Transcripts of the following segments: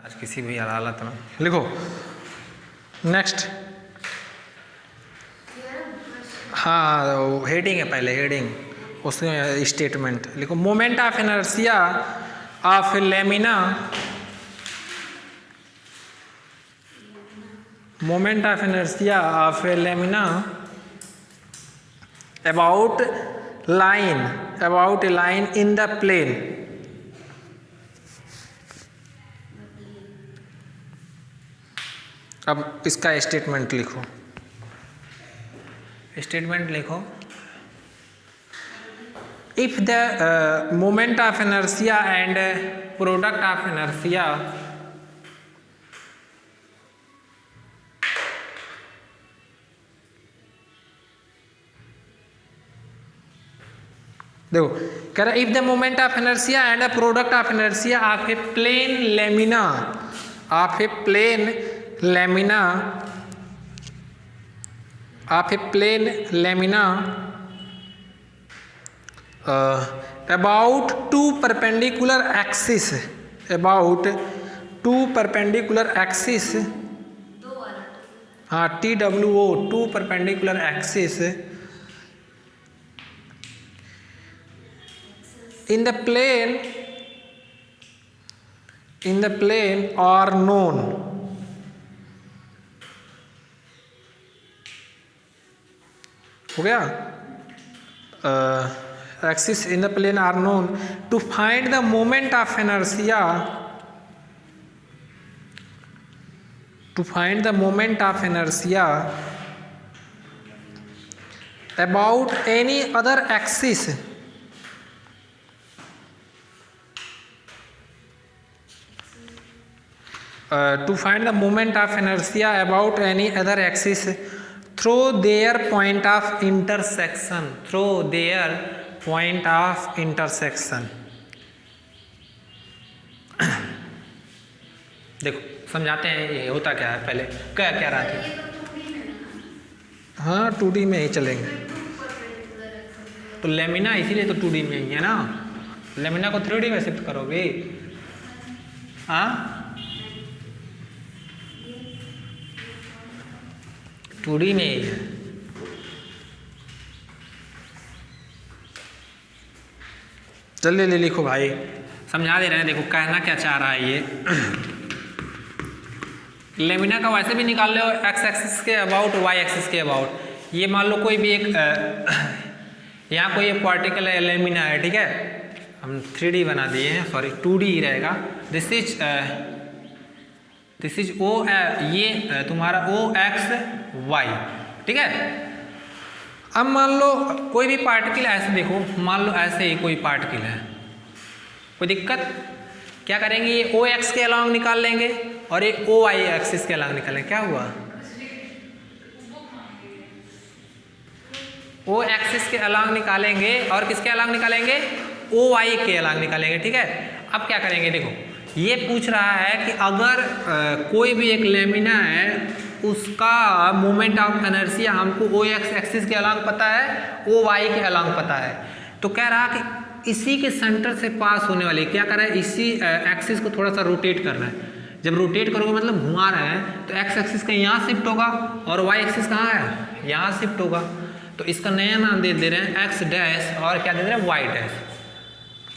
आज किसी भी हालत में लिखो। नेक्स्ट, हाँ हेडिंग है, पहले हेडिंग उसमें स्टेटमेंट लिखो। Moment of inertia of lamina, moment of inertia of lamina about a line in the plane, अब इसका स्टेटमेंट लिखो। स्टेटमेंट लिखो, if the moment of inertia and product of inertia देखो कह रहा, if the moment of inertia and a product of inertia of a plane lamina, of a plane lamina, of a plane lamina about two perpendicular axis, about two perpendicular axis, हाँ TWO, two perpendicular axis in the plane are known, हो गया, axis in the plane are known to find the moment of inertia, to find the moment of inertia about any other axis, to find the moment of inertia about any other axis through their point of intersection, through their point of intersection। देखो समझाते हैं ये होता क्या है, पहले क्या क्या रहा था। हाँ 2D में ही चलेंगे, तो लेमिना इसीलिए तो 2D में ही है ना, लेमिना को 3D में शिफ्ट करोगे। हाँ 2D में ही है। जल्दी ले लिखो भाई, समझा दे रहे हैं। देखो कहना क्या चाह रहा है ये, लेमिना का वैसे भी निकाल लो एक्स एक्सिस के अबाउट, वाई एक्सिस के अबाउट। ये मान लो कोई भी एक यहाँ कोई एक पार्टिकल है, लेमिना है, ठीक है, हम 3D बना दिए हैं, सॉरी 2D ही रहेगा। दिस इज ओ, ये तुम्हारा ओ एक्स वाई, ठीक है। अब मान लो कोई भी पार्टिकल ऐसे, देखो मान लो ऐसे ही कोई पार्टिकल है, कोई दिक्कत, क्या करेंगे, ये ओ एक्स के अलॉन्ग निकाल लेंगे और ये ओ वाई एक्सिस के अलॉन्ग निकालेंगे। क्या हुआ, ओ एक्सिस के अलॉन्ग निकालेंगे और किसके अलॉन्ग निकालेंगे, ओ वाई के अलॉन्ग निकालेंगे, ठीक है। अब क्या करेंगे, देखो ये पूछ रहा है कि अगर कोई भी एक लेमिना है, उसका मोमेंट ऑफ इनर्शिया हमको ओ एक्स एक्सिस के अलॉन्ग पता है, ओ वाई के अलॉन्ग पता है, तो कह रहा कि इसी के सेंटर से पास होने वाली, क्या कर रहा है, इसी एक्सिस को थोड़ा सा रोटेट कर रहा है। जब रोटेट करोगे मतलब घुमा रहे हैं, तो एक्स एक्सिस का यहाँ शिफ्ट होगा और वाई एक्सिस कहाँ है, यहाँ शिफ्ट होगा। तो इसका नया नाम दे रहे हैं एक्स डैश और क्या दे रहे हैं, वाई डैश,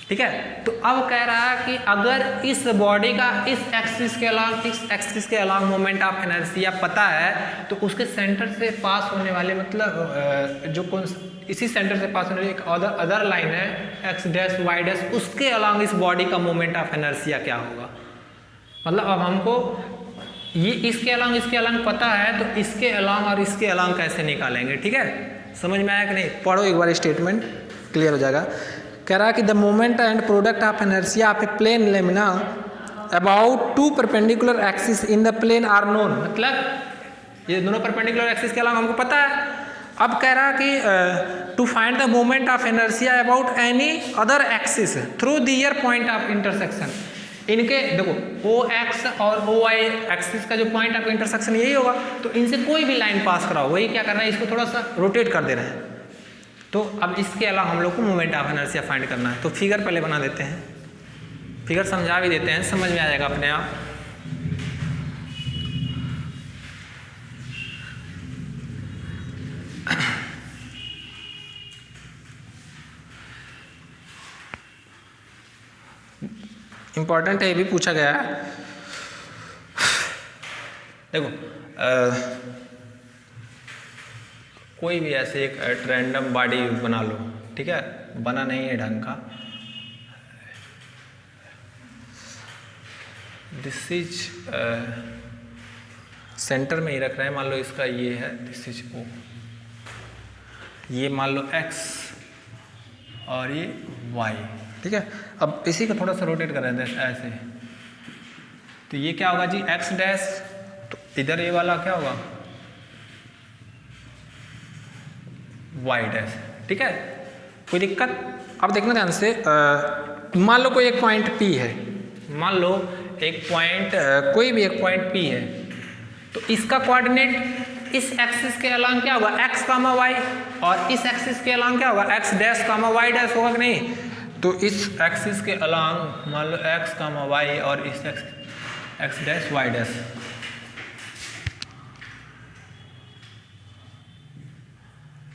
ठीक है। तो अब कह रहा है कि अगर इस बॉडी का इस एक्सिस के अलॉन्ग, इस एक्सिस के अलॉन्ग मोमेंट ऑफ इनर्शिया पता है, तो उसके सेंटर से पास होने वाले, मतलब जो कौन इसी सेंटर से पास होने वाली एक अदर लाइन है एक्स डैश वाई डैश, उसके अलॉन्ग इस बॉडी का मोमेंट ऑफ इनर्शिया क्या होगा। मतलब अब हमको ये इसके अलॉन्ग इसके अलॉन्ग पता है, तो इसके अलॉन्ग और इसके अलॉन्ग कैसे निकालेंगे, ठीक है। समझ में आया कि नहीं, पढ़ो एक बार, स्टेटमेंट क्लियर हो जाएगा। कह रहा कि the moment and product of inertia of a plane lamina about two perpendicular axis in the plane are known, मतलब ये दोनों परपेंडिकुलर एक्सिस के अलॉन्ग हमको पता है। अब कह रहा कि to find the moment of inertia about any other axis through their point of intersection. इनके देखो ओ एक्स और ओ वाई एक्सिस का जो पॉइंट ऑफ इंटरसेक्शन यही होगा, तो इनसे कोई भी लाइन पास कराओ, वही क्या करना है, इसको थोड़ा सा रोटेट कर दे रहे हैं। तो अब इसके अलावा हम लोग को मोमेंट ऑफ इनर्शिया फाइंड करना है। तो फिगर पहले बना देते हैं, फिगर समझा भी देते हैं, समझ में आ जाएगा अपने आप। इम्पॉर्टेंट है, ये भी पूछा गया है। देखो कोई भी ऐसे एक रैंडम बॉडी बना लो, ठीक है, बना नहीं है ढंग का, दिस इज सेंटर में ही रख रहे हैं, मान लो इसका ये है, दिस इज ओ, ये मान लो x और ये y, ठीक है। अब इसी को थोड़ा सा रोटेट कर रहे हैं ऐसे, तो ये क्या होगा जी x डैश, तो इधर ये वाला क्या होगा y डैश, ठीक है, कोई दिक्कत। अब देखना ध्यान से, मान लो कोई एक पॉइंट P है, मान लो एक पॉइंट कोई भी एक पॉइंट P है, तो इसका कोऑर्डिनेट इस एक्सिस के अलोंग क्या होगा x कामा y, और इस एक्सिस के अलोंग क्या होगा x डैश कामा y डैश होगा कि नहीं। तो इस एक्सिस के अलोंग मान लो x कामा y और इस x डैश y डैश,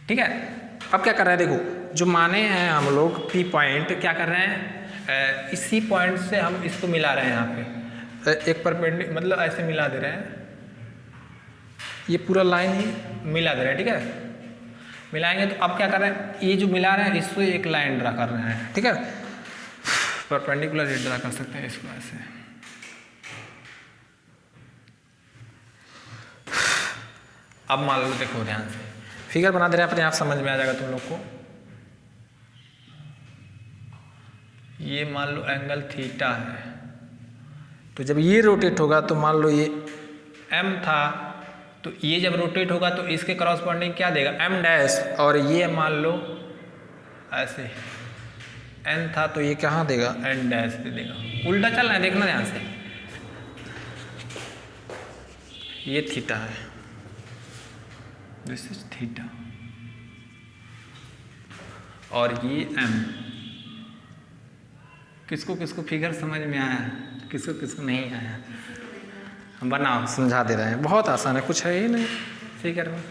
ठीक है। अब क्या कर रहे हैं, देखो जो माने हैं हम लोग P पॉइंट, क्या कर रहे हैं, इसी पॉइंट से हम इसको मिला रहे हैं, यहाँ पे एक परपेंडिकुलर मतलब ऐसे मिला दे रहे हैं, ये पूरा लाइन ही मिला दे रहे हैं, ठीक है। मिलाएंगे तो अब क्या कर रहे हैं, ये जो मिला रहे हैं इसको एक लाइन ड्रा कर रहे हैं, ठीक है, परपेंडिकुलर ड्रा कर सकते हैं इसको ऐसे। अब मान लो देखो ध्यान से फिगर बना दे रहे हैं, अपने आप समझ में आ जाएगा तुम लोग को। ये मान लो एंगल थीटा है, तो जब ये रोटेट होगा तो मान लो ये m था, तो ये जब रोटेट होगा तो इसके करॉस्पॉन्डिंग क्या देगा m डैश, और ये मान लो ऐसे n था तो ये कहाँ देगा n डैश दे देगा, उल्टा चल रहा है, देखना ध्यान से। ये थीटा है, दिस इज थीटा, और ये m। किसको किसको फिगर समझ में आया, किसको किसको नहीं आया, हम बनाओ समझा दे रहे हैं, बहुत आसान है, कुछ है ही नहीं फिगर में।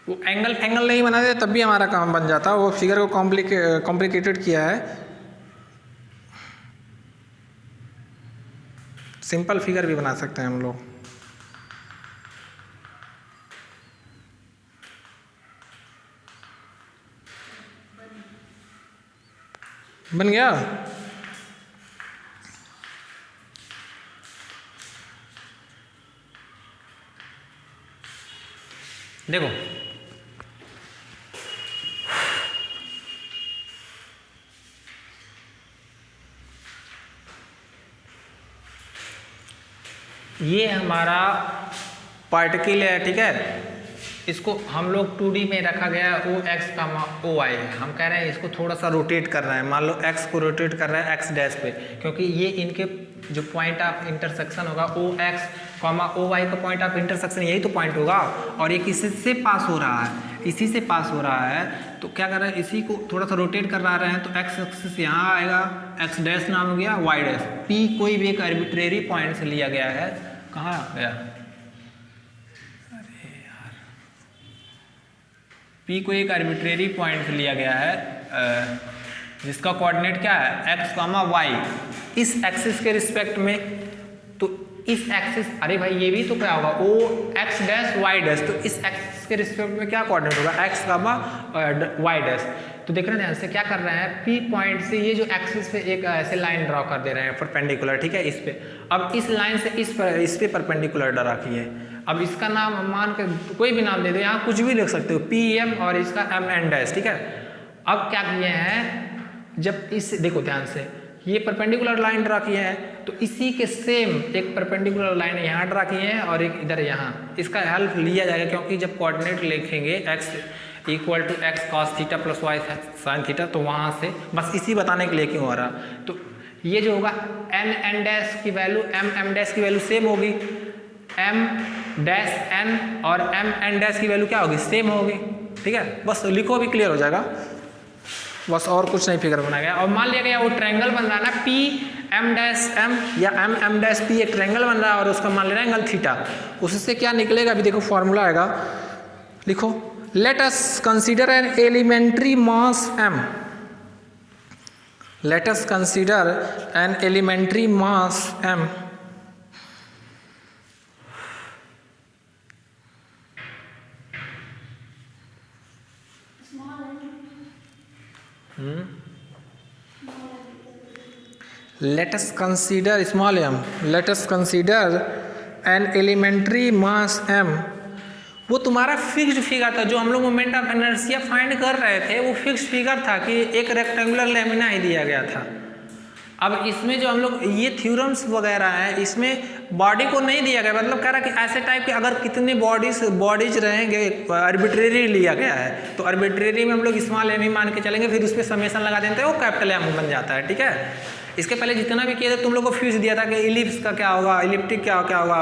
वो एंगल नहीं बना दे तब भी हमारा काम बन जाता, वो फिगर को कॉम्प्लिकेटेड किया है। सिंपल फिगर भी बना सकते हैं हम लोग। बन गया। देखो ये हमारा पार्टिकल है, ठीक है, इसको हम लोग 2D में रखा गया है, ओ एक्स का ओ वाई है। हम कह रहे हैं इसको थोड़ा सा रोटेट कर रहे हैं, मान लो x को रोटेट कर रहे हैं एक्स डैश पे, क्योंकि ये इनके जो पॉइंट ऑफ इंटरसेक्शन होगा ओ एक्स कॉमा ओ वाई का पॉइंट ऑफ इंटरसेक्शन यही तो पॉइंट होगा, और ये किसी से पास हो रहा है, इसी से पास हो रहा है। तो क्या कर रहे हैं, इसी को थोड़ा सा रोटेट कर रहे हैं, तो एक्स एक्सिस यहाँ आएगा, एक्स डैश नाम हो गया, वाई डैश। पी कोई भी एक आर्बिट्रेरी पॉइंट से लिया गया है, कहाँ गया, अरे यार, पी को एक आर्बिट्रेरी पॉइंट से लिया गया है जिसका कोऑर्डिनेट क्या है एक्स कॉमा वाई, इस एक्सिस के रिस्पेक्ट में। तो इस एक्सिस, अरे भाई ये भी तो क्या होगा ओ एक्स डैश वाई डैश, तो इस एक्सिस के रिस्पेक्ट में क्या कोऑर्डिनेट होगा एक्स कॉमा वाई डैश। तो देख रहे हैं ध्यान से क्या कर रहे हैं, P पॉइंट से ये जो एक्सिस पे एक ऐसे लाइन ड्रॉ कर दे रहे हैं परपेंडिकुलर, ठीक है, इस पे। अब इस लाइन से इस पे परपेंडिकुलर ड्रा किए। अब इसका नाम मान के कोई भी नाम दे दो, यहाँ कुछ भी लिख सकते हो, PM और इसका M डैश, ठीक है। अब क्या किए हैं, जब इस देखो ध्यान से ये परपेंडिकुलर लाइन ड्रा किए हैं, तो इसी के सेम एक परपेंडिकुलर लाइन यहाँ ड्रा किए हैं और एक इधर यहाँ। इसका हेल्प लिया जाएगा क्योंकि जब कोऑर्डिनेट लिखेंगे x equal to x cos theta plus y sine theta, तो वहाँ से बस इसी बताने के लिए क्यों हो रहा। तो ये जो होगा n डैश की वैल्यू m डैश की वैल्यू सेम होगी, m डैश n और m डैश की वैल्यू क्या होगी, सेम होगी, ठीक है। बस लिखो भी क्लियर हो जाएगा, बस और कुछ नहीं फिगर बनाया गया। और मान लिया गया वो ट्रायंगल बन रहा है ना, P M डैश M या M डैश P एक ट्रायंगल बन रहा है और उसका मान ले रहा है एंगल थीटा। उससे क्या निकलेगा, अभी देखो फॉर्मूला आएगा, लिखो, let us consider an elementary mass M, let us consider an elementary mass M let us consider small m, let us consider an elementary mass m। वो तुम्हारा फिक्स्ड फिगर था, जो हम लोग मोमेंट ऑफ इनर्शिया फाइंड कर रहे थे, वो फिक्स्ड फिगर था कि एक रेक्टेंगुलर लेमिना ही दिया गया था। अब इसमें जो हम लोग ये थ्योरम्स वगैरह हैं, इसमें बॉडी को नहीं दिया गया, मतलब कह रहा है कि ऐसे टाइप के अगर कितने बॉडीज रहेंगे, आर्बिट्रेरी लिया गया है, तो आर्बिट्रेरी में हम लोग स्मॉल एम ही मान के चलेंगे, फिर उस पर समेशन लगा देते हैं, वो कैपिटल एम बन जाता है, ठीक है। इसके पहले जितना भी किया था तुम लोग को फ्यूज दिया था कि इलिप्स का क्या होगा, इलिप्टिक क्या होगा,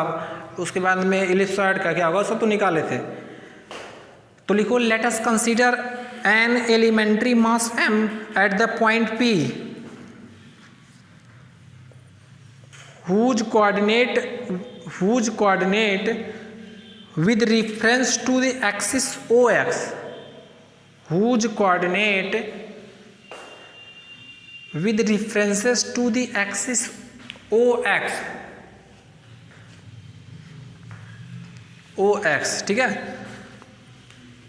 उसके बाद में इलिप्सॉइड का क्या होगा, सब तो निकाले थे। तो लिखो, let us consider an elementary mass m at the point P whose coordinate with reference to the axis OX, whose coordinate with references to the axis OX, ठीक है।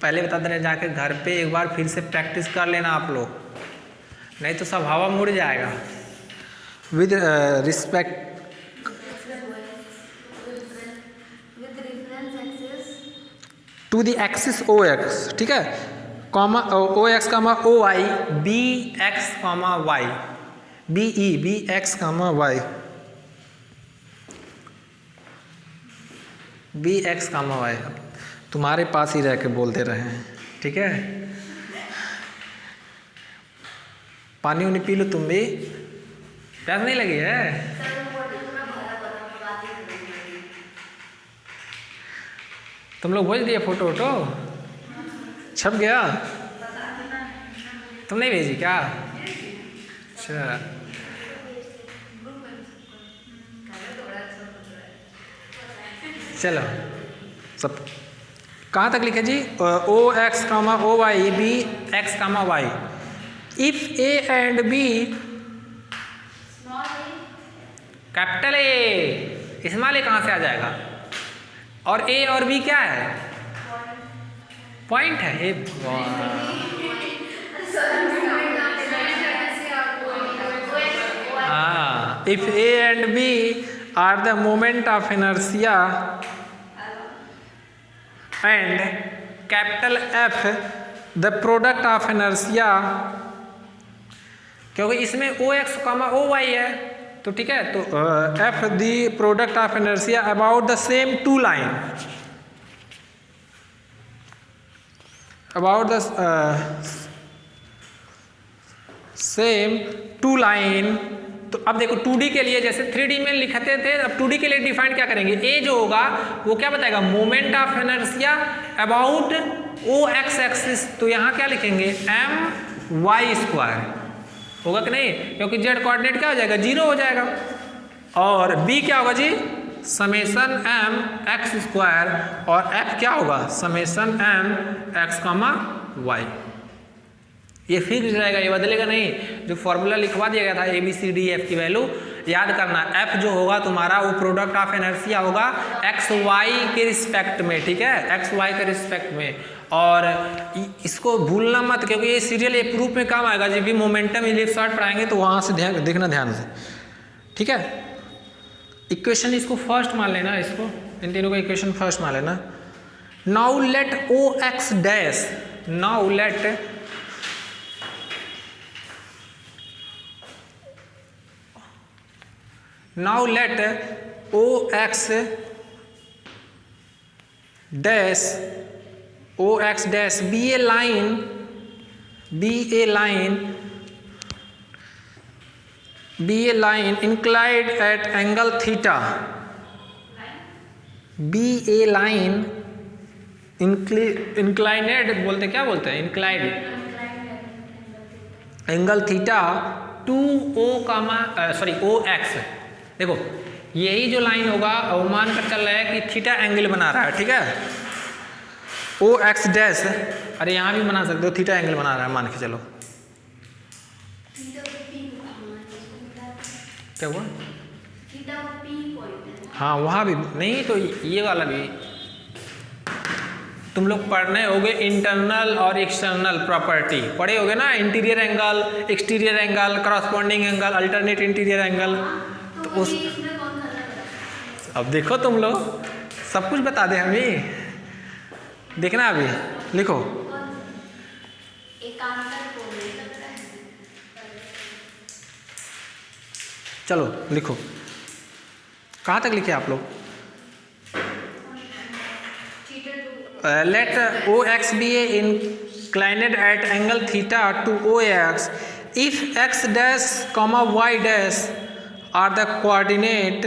पहले बता दे रहे, जाके घर पे एक बार फिर से प्रैक्टिस कर लेना आप लोग, नहीं तो सब हवा मुड़ जाएगा। With respect to the axis OX, ठीक है, comma OX comma OY BX comma Y BE BX comma Y BX comma Y। तुम्हारे पास ही रह के बोलते रहे हैं, ठीक है। पानी उनी पी लो, तुम भी, प्यास नहीं लगी है? तुम लोग भेज दिए फोटो वोटो, छप गया, तुम नहीं भेजी क्या? अच्छा, चलो सब कहाँ तक लिखे जी, OX comma OY BX comma Y। If A and B capital A, small A कहाँ से आ जाएगा, और A और B क्या है, पॉइंट है। हाँ, if A and B are the moment of inertia and capital F the product of inertia, क्योंकि इसमें OX कामा OY है, तो ठीक है, तो F the product of inertia about the same two line, about the same two line. तो अब देखो 2D के लिए जैसे 3D में लिखते थे, अब 2D के लिए डिफाइन क्या करेंगे, A जो होगा वो क्या बताएगा, moment of inertia about OX axis, तो यहाँ क्या लिखेंगे my² होगा कि नहीं, क्योंकि Z कोऑर्डिनेट क्या हो जाएगा, 0 हो जाएगा। और B क्या होगा जी, समेशन mx², और F क्या होगा, समेशन mx, y। ये फिक्स रहेगा, ये बदलेगा नहीं। जो फॉर्मूला लिखवा दिया गया था ABCDF की वैल्यू याद करना एफ जो होगा तुम्हारा वो प्रोडक्ट ऑफ इनर्शिया होगा एक्स वाई के रिस्पेक्ट में, ठीक है, एक्स वाई के रिस्पेक्ट में। और इसको भूलना मत, क्योंकि ये सीरियल ये प्रूफ में काम आएगा। जब भी मोमेंटम इलिप्स शॉर्ट पढ़ाएंगे तो वहाँ से देखना ध्यान से, ठीक है। इक्वेशन इसको फर्स्ट मान लेना, इसको इन तीनों का इक्वेशन फर्स्ट मान लेना। Now let O X dash, now let now let OX dash be a line inclined at angle theta, be a line inclined बोलते, क्या बोलते हैं, inclined angle theta to O X. देखो यही जो लाइन होगा वो मान कर चल रहा है कि थीटा एंगल बना रहा है, ठीक है, ओ एक्स डैश, अरे यहाँ भी बना सकते हो, थीटा एंगल बना रहा है मान के चलो। क्या हुआ, हाँ वहाँ भी नहीं, तो ये वाला भी तुम लोग पढ़ने होगे, इंटरनल और एक्सटर्नल प्रॉपर्टी पढ़े होगे ना, interior angle, exterior angle, corresponding angle, alternate interior angle. तो उस अब देखो तुम लोग सब कुछ बता दे हमें, देखना अभी लिखो। चलो लिखो, कहाँ तक लिखे आप लोग। let OX be inclined at angle theta to OX if x dash comma y dash are the coordinate,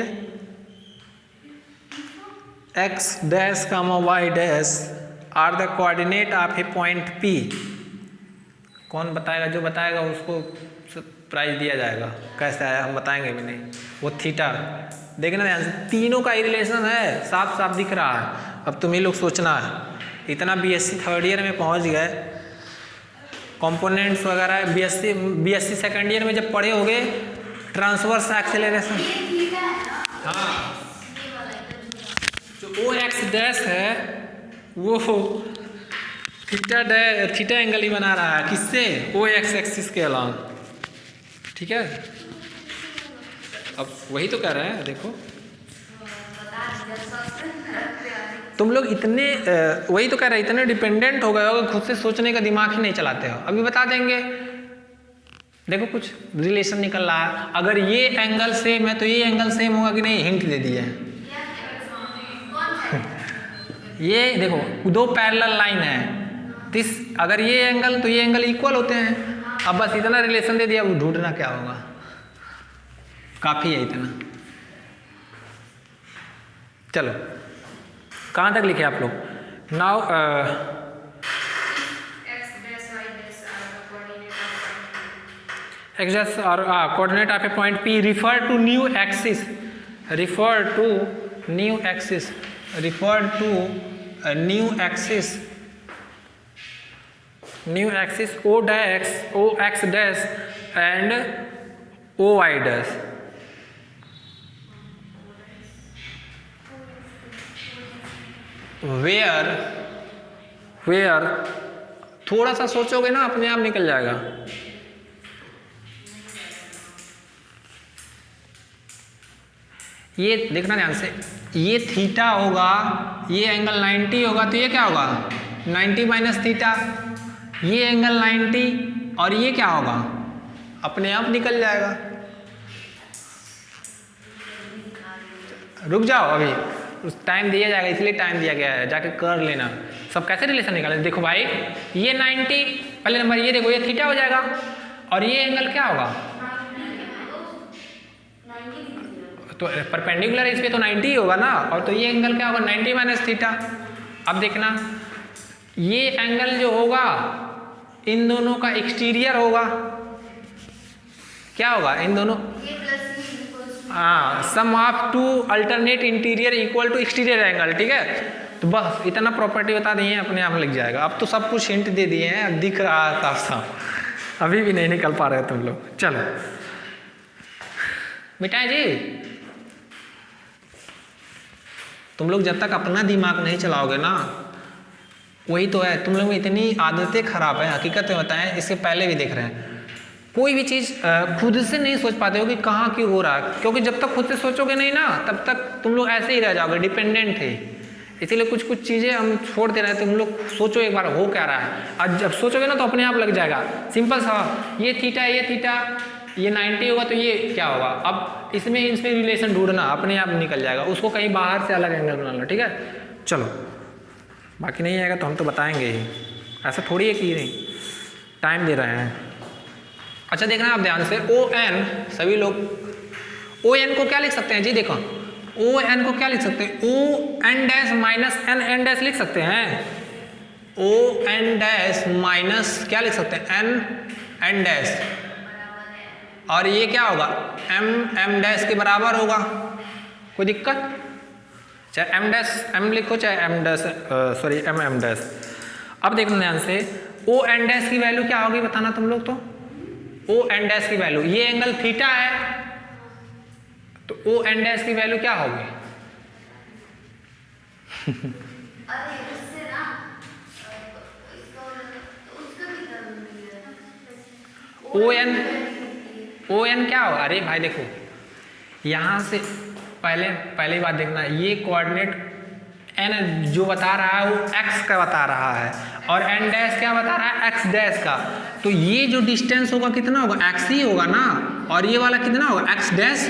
x dash comma y dash are the coordinate of a point P। कौन बताएगा, जो बताएगा उसको प्राइज दिया जाएगा। कैसे आया हम बताएंगे भी नहीं, वो थीटा देखना ध्यान से, तीनों का ही रिलेशन है, साफ साफ दिख रहा है। अब तुम्हें लोग सोचना है, इतना बीएससी थर्ड ईयर में पहुंच गए, कंपोनेंट्स वगैरह बीएससी सेकंड ईयर में जब पढ़े होगे ट्रांसवर्स एक्सेलरेशन, हाँ जो ओ एक्स डैश है वो थीटा एंगल ही बना रहा है, किससे, ओ एक्स एक्सिस के अलॉन्ग, ठीक है। अब वही तो कह रहे हैं, देखो तुम लोग इतने वही तो कह रहे हैं, इतने डिपेंडेंट हो गए हो, खुद से सोचने का दिमाग ही नहीं चलाते हो। अभी बता देंगे, देखो कुछ रिलेशन निकल रहा है, अगर ये एंगल सेम है तो ये एंगल सेम होगा कि नहीं, हिंट दे दिया है। ये देखो दो पैरेलल लाइन है, अगर ये एंगल तो ये एंगल इक्वल होते हैं। अब बस इतना रिलेशन दे दिया, वो ढूंढना क्या होगा, काफी है इतना। चलो कहाँ तक लिखे आप लोग। नाउ एक्स डैश और coordinate of a point P refer to new axis, refer to new axis, refer to new axis, new axis O dash, O x dash and O y dash. Where थोड़ा सा सोचोगे ना अपने आप निकल जाएगा। ये देखना ध्यान से, ये थीटा होगा, ये एंगल 90 होगा, तो ये क्या होगा 90 माइनस थीटा, ये एंगल 90 और ये क्या होगा अपने आप निकल जाएगा। रुक जाओ, अभी टाइम दिया जाएगा, इसलिए टाइम दिया गया है, जाके कर लेना। सब कैसे रिलेशन निकाले, देखो भाई ये 90 पहले नंबर, ये देखो ये थीटा हो जाएगा और ये एंगल क्या होगा, तो परपेंडिकुलर इस पे तो 90 होगा ना, और तो ये एंगल क्या होगा 90 माइनस थीटा। अब देखना ये एंगल जो होगा इन दोनों का एक्सटीरियर होगा, क्या होगा इन दोनों, हाँ sum of two alternate interior equal to exterior angle, ठीक है। तो बस इतना प्रॉपर्टी बता दिए, अपने आप लग जाएगा। अब तो सब कुछ हिंट दे दिए हैं, अब दिख रहा है साफ साफ, अभी भी नहीं निकल पा रहे तुम लोग। चलो मिटाएं जी। तुम लोग जब तक अपना दिमाग नहीं चलाओगे ना, वही तो है, तुम लोग में इतनी आदतें खराब है, हकीकत में बताएं, इससे पहले भी देख रहे हैं, कोई भी चीज़ खुद से नहीं सोच पाते हो कि कहाँ क्यों हो रहा है, क्योंकि जब तक खुद से सोचोगे नहीं ना, तब तक तुम लोग ऐसे ही रह जाओगे, डिपेंडेंट है। इसीलिए कुछ कुछ चीज़ें हम छोड़ दे रहे हैं। तुम लोग सोचो एक बार हो क्या रहा है, आज जब सोचोगे ना तो अपने आप लग जाएगा। सिंपल सा, ये थीटा ये 90 होगा तो ये क्या होगा, अब इसमें रिलेशन ढूंढना, अपने आप निकल जाएगा। उसको कहीं बाहर से अलग एंगल बना लो, ठीक है। चलो, बाकी नहीं आएगा तो हम तो बताएंगे ही, ऐसा थोड़ी है कि नहीं, टाइम दे रहे हैं। अच्छा देखना आप ध्यान से, ओ एन, सभी लोग ओ एन को क्या लिख सकते हैं जी, देखो ओ एन को क्या लिख सकते हैं, O N dash minus N N dash लिख सकते हैं। ओ एन डैश माइनस क्या लिख सकते हैं, एन एन डैश, और ये क्या होगा, एम एम डैश के बराबर होगा। कोई दिक्कत, चाहे एम डैश एम लिखो, चाहे M dash sorry M M dash. अब देखना ध्यान से, ओ एन डैश की वैल्यू क्या होगी बताना तुम लोग, तो ओ एन डैश की वैल्यू, ये एंगल थीटा है तो ओ एन डैश की वैल्यू क्या होगी ओ एन क्या होगा, अरे भाई देखो यहां से पहले बात देखना, ये कोऑर्डिनेट एन जो बता रहा है वो एक्स का बता रहा है, और एन डैश क्या बता रहा है, एक्स डैश का। तो ये जो डिस्टेंस होगा कितना होगा, एक्स ही होगा ना, और ये वाला कितना होगा, एक्स डैश।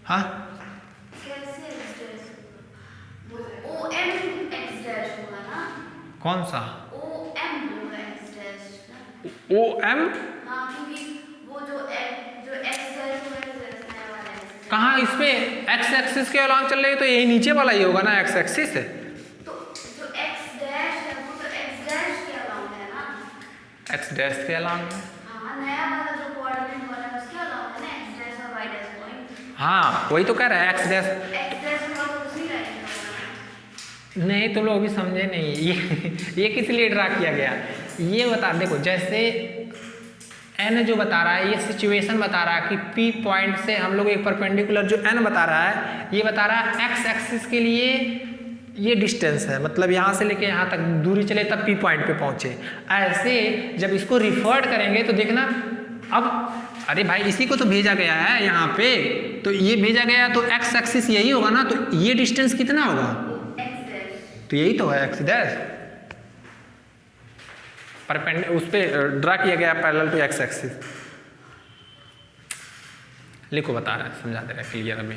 हाँ कौन सा ओ एम, कहाँ इस पे एक्स एक्सिस के अलॉन्ग चल रही है, तो यही नीचे वाला ही होगा ना, एक्स एक्सिस है, तो जो एक्स डैश है वो तो एक्स डैश के अलॉन्ग है ना, एक्स डैश के अलॉन्ग है। हाँ, नया वाला जो कोऑर्डिनेट वाला है उसके अलॉन्ग है ना, एक्स डैश और वाई डैश पॉइंट। हाँ वही तो कह रहा है, एक्स डैश का तो उसी रहेगा। नहीं, तुम लोग अभी समझे नहीं, ये किस लिए ड्रा किया गया, ये बता, देखो जैसे एन जो बता रहा है, ये सिचुएशन बता रहा है कि पी पॉइंट से हम लोग एक परपेंडिकुलर जो एन बता रहा है, ये बता रहा है एक्स एक्सिस के लिए ये डिस्टेंस है, मतलब यहाँ से लेके यहाँ तक दूरी चले तब पी पॉइंट पे पहुँचे। ऐसे जब इसको रिफर्ड करेंगे तो देखना, अब अरे भाई इसी को तो भेजा गया है यहाँ पे, तो ये भेजा गया तो एक्स एक्सिस यही होगा ना, तो ये डिस्टेंस कितना होगा, तो यही तो है एक्स डैश, उस पे ड्रा किया गया पैरेलल टू एक्स एक्सिस। लिखो, बता रहा है, समझा दे रहा है क्लियर अभी,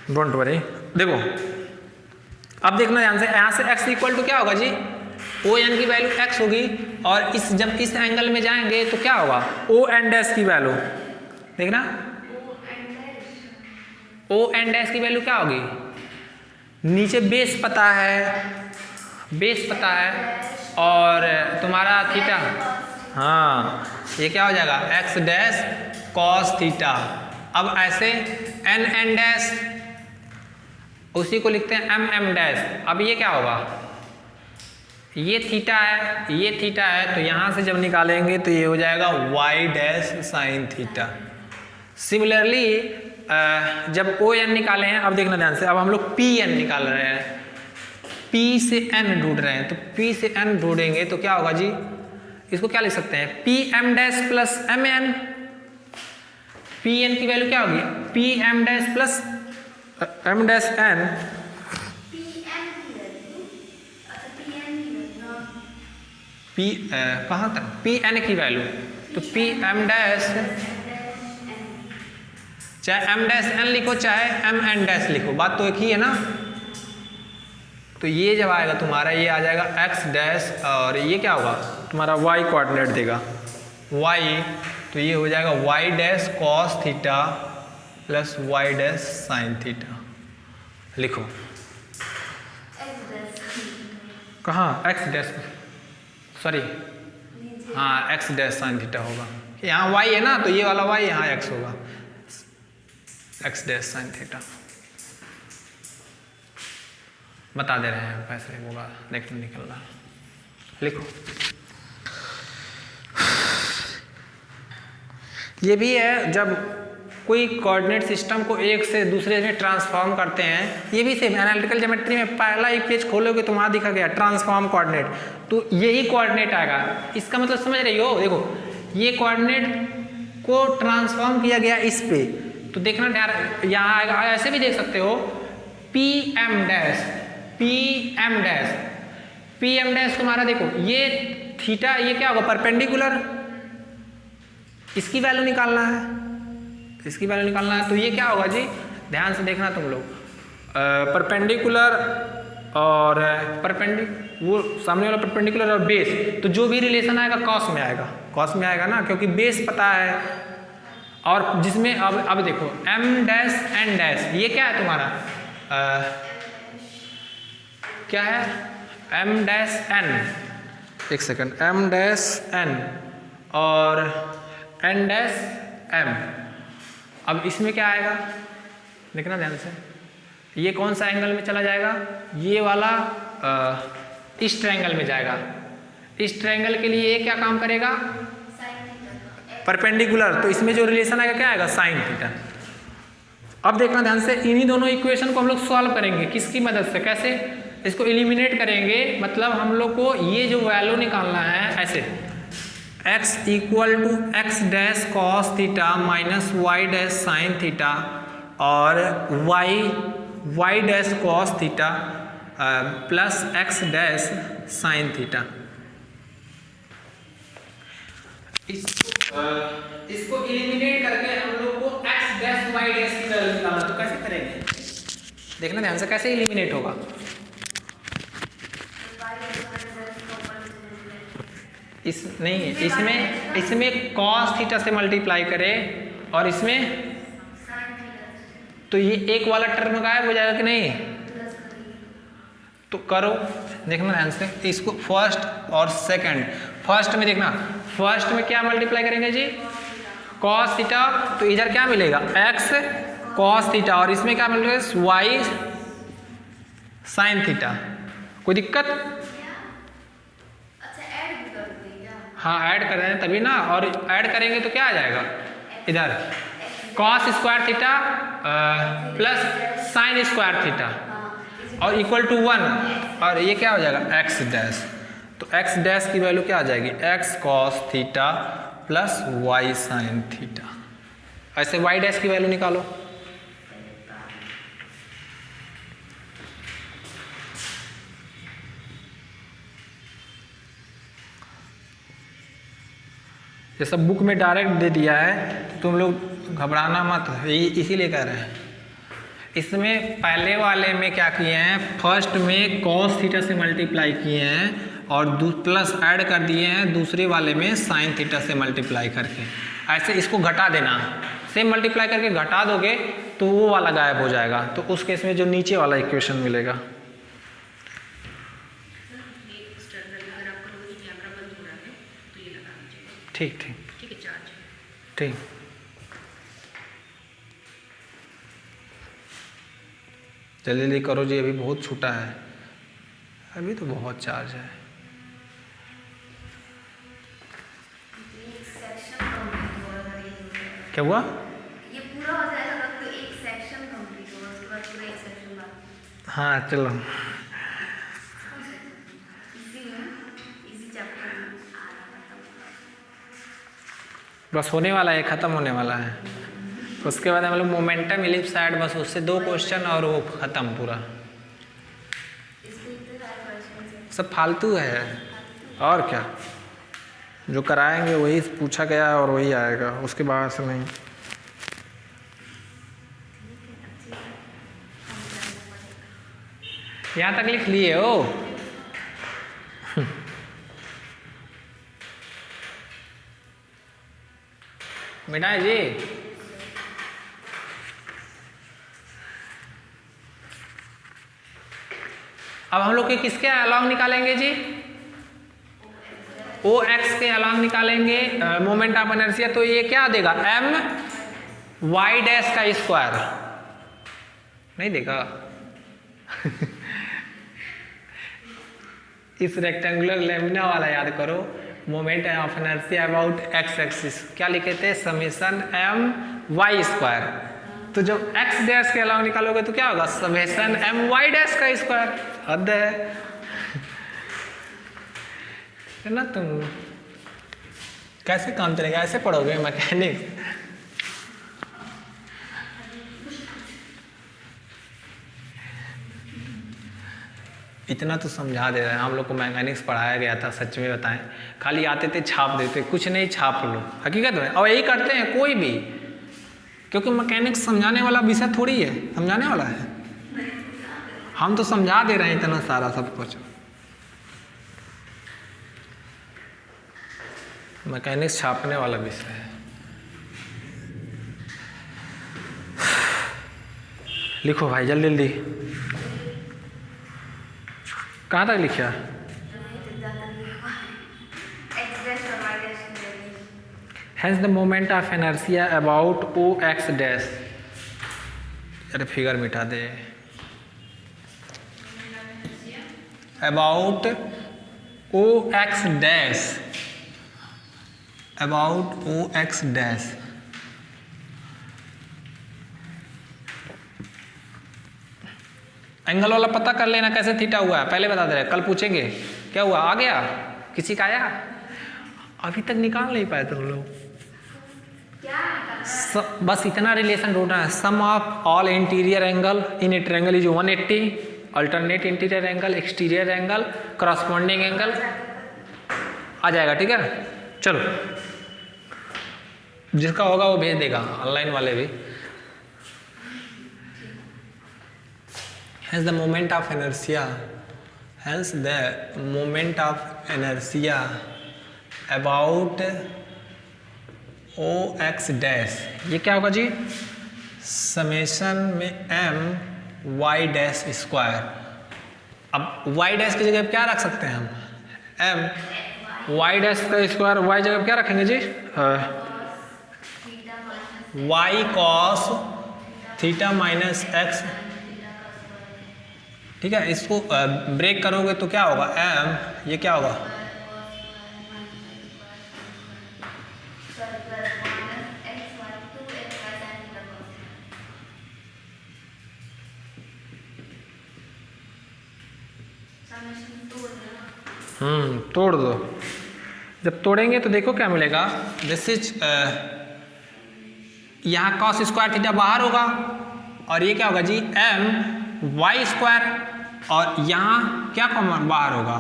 डोंट वरी। देखो अब देखना ध्यान से, यहाँ से x इक्वल टू क्या होगा जी, ओ एन की वैल्यू x होगी, और जब इस एंगल में जाएंगे तो क्या होगा, ओ एन डैश की वैल्यू, देखना ओ एन डैश की वैल्यू क्या होगी, नीचे बेस पता है और तुम्हारा थीटा, हाँ ये क्या हो जाएगा, एक्स डैश कॉस थीटा। अब ऐसे एन एन डैश, उसी को लिखते हैं एम एम डैश। अब ये क्या होगा, ये थीटा है, तो यहाँ से जब निकालेंगे तो ये हो जाएगा Y dash sine theta. Similarly जब ओ एन निकाले हैं, अब देखना ध्यान से, अब हम लोग पी एन निकाल रहे हैं, P से N ढूंढ रहे हैं, तो P से N ढूंढेंगे तो क्या होगा जी, इसको क्या लिख सकते हैं, P M dash plus M N. P N की वैल्यू क्या होगी, P M dash plus M dash N, P कहाँ तक, पी एन की वैल्यू, तो पी एम डैश, चाहे एम डैश एन लिखो चाहे एम एन डैश लिखो, बात तो एक ही है ना। तो ये जब आएगा तुम्हारा, ये आ जाएगा एक्स डैश, और ये क्या होगा तुम्हारा वाई कोऑर्डिनेट देगा वाई, तो ये हो जाएगा Y dash cos theta plus Y dash sine theta. लिखो कहाँ, एक्स डैश, सॉरी हाँ एक्स डैश साइन थीटा होगा, यहाँ वाई है ना, तो ये वाला वाई यहाँ एक्स होगा, एक्स डैश साइन थीटा। बता दे रहे हैं, पैसे होगा देखने निकल रहा, लिखो। ये भी है जब कोई कोऑर्डिनेट सिस्टम को एक से दूसरे में ट्रांसफॉर्म करते हैं, ये भी सेम एनालिटिकल ज्योमेट्री में पहला एक पेज खोलोगे तो वहाँ दिखा गया ट्रांसफॉर्म कोऑर्डिनेट, तो यही कोऑर्डिनेट आएगा। इसका मतलब समझ रही हो, देखो ये कोऑर्डिनेट को ट्रांसफॉर्म किया गया इस पे, तो देखना यहाँ आएगा। ऐसे भी देख सकते हो P M dash, P M dash, P M dash तुम्हारा देखो ये थीटा, ये क्या होगा परपेंडिकुलर, इसकी वैल्यू निकालना है, इसकी वैल्यू निकालना है, तो ये क्या होगा जी, ध्यान से देखना तुम लोग, परपेंडिकुलर और वो सामने वाला परपेंडिकुलर और बेस, तो जो भी रिलेशन आएगा कॉस में आएगा, कॉस में आएगा ना, क्योंकि बेस पता है। और जिसमें अब देखो एम डैश एन डैश, ये क्या है तुम्हारा क्या है एम डैश एन, एक सेकंड, एम डैश एन और एन डैश एम। अब इसमें क्या आएगा देखना ध्यान से, ये कौन सा एंगल में चला जाएगा, ये वाला इस ट्रायंगल में जाएगा। इस ट्रायंगल के लिए ये क्या काम करेगा परपेंडिकुलर, तो इसमें जो रिलेशन आएगा क्या आएगा साइन थीटा। अब देखना ध्यान से, इन्हीं दोनों इक्वेशन को हम लोग सॉल्व करेंगे, किसकी मदद से, कैसे, इसको एलिमिनेट करेंगे, मतलब हम लोग को ये जो वैल्यू निकालना है ऐसे, x equal to X dash cos theta minus Y dash sine theta और y dash cos theta plus X dash sine theta. इसको एलिमिनेट करके हम लोग को x डैश y डैश की वैल्यू निकालना, तो कैसे करेंगे देखना ध्यान से, कैसे एलिमिनेट होगा। इसमें cos थीटा से मल्टीप्लाई करें और इसमें तो ये एक वाला टर्म गायब हो जाएगा कि नहीं, तो करो देखना ध्यान से, इसको फर्स्ट और सेकंड, फर्स्ट में देखना, फर्स्ट में क्या मल्टीप्लाई करेंगे जी cos थीटा, तो इधर क्या मिलेगा x cos थीटा और इसमें क्या मिलेगा y sin थीटा। कोई दिक्कत, हाँ ऐड कर रहे हैं तभी ना, और ऐड करेंगे तो क्या आ जाएगा इधर cos square theta plus sign square theta और इक्वल टू 1, और ये क्या हो जाएगा x डैश, तो x डैश की वैल्यू क्या आ जाएगी x cos theta plus y sin theta. ऐसे y डैश की वैल्यू निकालो, ये सब बुक में डायरेक्ट दे दिया है, तुम लोग घबराना मत, इसीलिए कह रहे हैं। इसमें पहले वाले में क्या किए हैं, फर्स्ट में cos थीटा से मल्टीप्लाई किए हैं और प्लस ऐड कर दिए हैं दूसरे वाले में साइन थीटा से मल्टीप्लाई करके। ऐसे इसको घटा देना, सेम मल्टीप्लाई करके घटा दोगे तो वो वाला गायब हो जाएगा, तो उस केस में जो नीचे वाला इक्वेशन मिलेगा। ठीक ठीक ठीक है, चार्ज ठीक। जल्दी जल्दी करो जी, अभी बहुत छूटा है, अभी तो बहुत चार्ज है। क्या हुआ, ये पूरा हो जाएगा तो एक सेक्शन कंप्लीट होगा, उसके बाद पूरा एक सेक्शन बाकी। हाँ चलो, बस होने वाला है, ख़त्म होने वाला है। उसके बाद हम लोग मोमेंटम इलिप्स साइड, बस उससे 2 क्वेश्चन और वो ख़त्म पूरा। सब फालतू है और क्या, जो कराएंगे वही पूछा गया और वही आएगा, उसके बाद से नहीं। यहाँ तक लिख लिए हो मिठाई जी, अब हम लोग के किसके अलॉन्ग निकालेंगे जी, ओ एक्स के अलॉन्ग निकालेंगे मोमेंट ऑफ इनर्शिया, तो ये क्या देगा m y डैश का स्क्वायर, नहीं देगा इस रेक्टेंगुलर लेमिना वाला याद करो, moment of inertia about x axis, क्या लिखे थे, समेशन एम वाई स्क्वायर। तो जब एक्स डैश के अलावा निकालोगे तो क्या होगा, समेशन एम वाई डैश का स्क्वायर। हद है ना। तुम कैसे काम चलेगा, ऐसे पढ़ोगे मैकेनिक्स। इतना तो समझा दे रहे हैं, हम लोग को मैकेनिक्स पढ़ाया गया था, सच में बताएं, खाली आते थे छाप देते, कुछ नहीं छाप लो, हकीकत में। और यही करते हैं कोई भी, क्योंकि मैकेनिक्स समझाने वाला विषय थोड़ी है, समझाने वाला है। हम तो समझा दे रहे हैं इतना सारा सब कुछ। मैकेनिक्स छापने वाला विषय है। लिखो भाई जल्दी जल्दी, कहाँ तक लिखा? Hence the moment of inertia about OX dash, अरे फिगर मिटा दे, about OX dash, about OX dash, angle वाला पता कर लेना कैसे थीटा हुआ है, पहले बता दे रहे, कल पूछेंगे क्या हुआ, आ गया किसी का आया, अभी तक निकाल नहीं पाए तुम लोग। बस इतना रिलेशन ढूंढना है, sum of all interior angle in a triangle is 180, alternate interior angle, exterior angle, corresponding angle आ जाएगा। ठीक है, चलो जिसका होगा वो भेज देगा, ऑनलाइन वाले भी। Hence the moment of inertia, hence the moment of inertia about OX dash, ये क्या होगा जी, समेशन में m y डैश स्क्वायर। अब y डैश की जगह क्या रख सकते हैं हम, m y डैश का स्क्वायर, y जगह क्या रखेंगे जी, y cos theta minus x। ठीक है, इसको ब्रेक करोगे तो क्या होगा, m, ये क्या होगा, तोड़ दो। जब तोड़ेंगे तो देखो क्या मिलेगा, दिस इज, यहाँ कॉस स्क्वायर थीटा बाहर होगा और ये क्या होगा जी, m वाई स्क्वायर, और यहाँ क्या कॉमन बाहर होगा,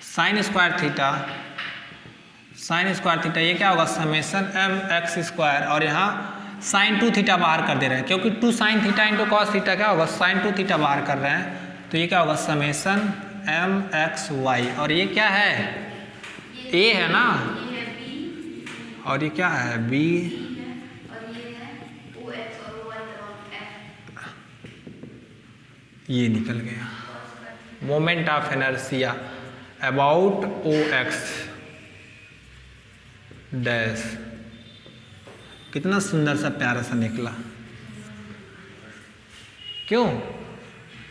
sign square theta, sign square theta, ये क्या होगा, समेशन m एक्स स्क्वायर, और यहाँ साइन 2 थीटा बाहर कर दे रहे हैं, क्योंकि 2 sine theta into cos theta क्या होगा, साइन 2 थीटा बाहर कर रहे हैं, तो ये क्या होगा, समेशन m एक्स वाई, और ये क्या है, a है ना, और ये क्या है, b, ये निकल गया। Moment of inertia about O X dash, कितना सुंदर सा प्यारा सा निकला, क्यों,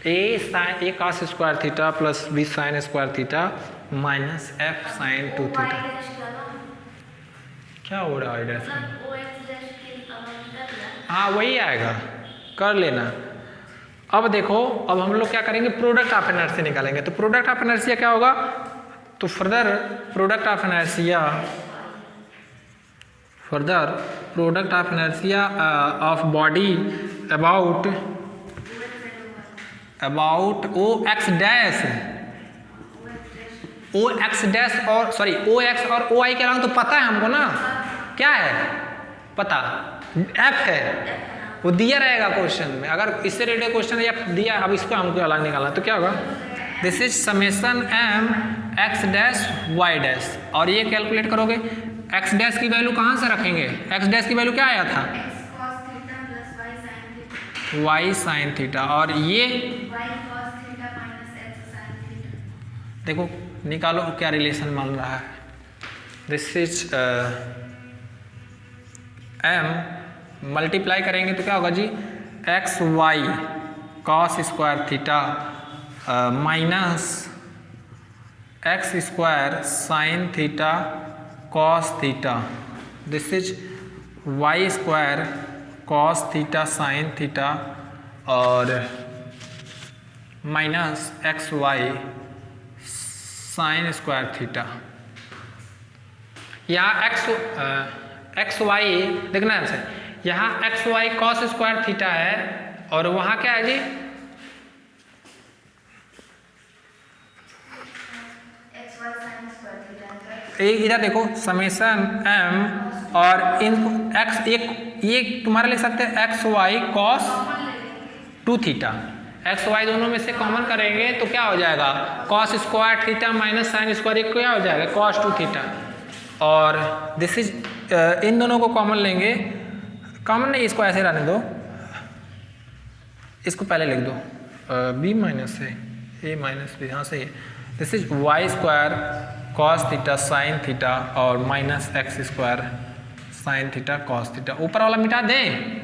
a cos square theta plus b sine square theta minus f sine 2 theta. क्या हो रहा है डैश में, हाँ वही आएगा, कर लेना। अब देखो, अब हम लोग क्या करेंगे, प्रोडक्ट ऑफ इनर्शिया निकालेंगे। तो प्रोडक्ट ऑफ इनर्शिया क्या होगा, तो further product of inertia, further product of inertia of body about O X dash, O X dash और सॉरी ओ एक्स और ओ आई के अलावा तो पता है हमको ना, क्या है पता, एफ है, वो दिया रहेगा क्वेश्चन में, अगर इससे रिलेटेड क्वेश्चन या दिया, अब इसको हमको अलग निकालना, तो क्या होगा, this is summation m x dash y dash, और ये कैलकुलेट करोगे, x डैश की वैल्यू कहाँ से रखेंगे, x डैश की वैल्यू क्या आया था, y साइन थीटा, और ये देखो निकालो क्या रिलेशन मान रहा है, दिस इज m मल्टीप्लाई करेंगे तो क्या होगा जी, x Y cos square theta minus x square sine theta cos theta, this is y square cos theta sine theta और minus x y sine square theta. यहाँ एक्स वाई देखना है, यहाँ x Y cos square theta है और वहाँ क्या है जी, एक इधर देखो समेशन m और इन x, एक ये तुम्हारा लिख सकते हैं X Y cos 2 theta, X Y दोनों में से कॉमन करेंगे तो क्या हो जाएगा cos square theta minus sine square, एक क्या हो जाएगा कॉस 2 थीटा। और दिस इज इन दोनों को कॉमन लेंगे, कॉमन नहीं इसको ऐसे रहने दो, इसको पहले लिख दो b minus a minus b, हाँ सही है। This is y square cos theta sine theta और minus x square sine theta cos theta, ऊपर वाला मिटा दें।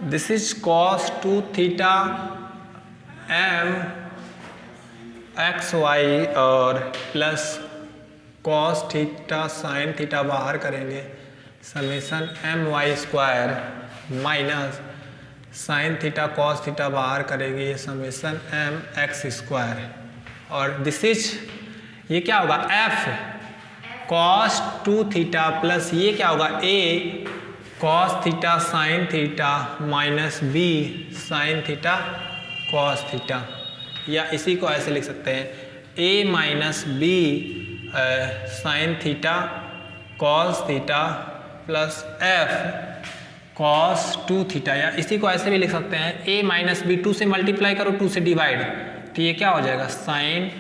This is cos 2 theta m x y और plus cos theta sine theta बाहर करेंगे, summation m y square minus sine theta cos theta बाहर करेंगे, ये समेशन m एक्स स्क्वायर। और दिस इज ये क्या होगा f कॉस 2 थीटा प्लस ये क्या होगा a cos theta sine theta minus b sign theta cos theta, या इसी को ऐसे लिख सकते हैं a minus b sign theta cos theta plus f cos 2 theta, या इसी को ऐसे भी लिख सकते हैं a माइनस b, 2 से मल्टीप्लाई करो 2 से डिवाइड, तो ये क्या हो जाएगा साइन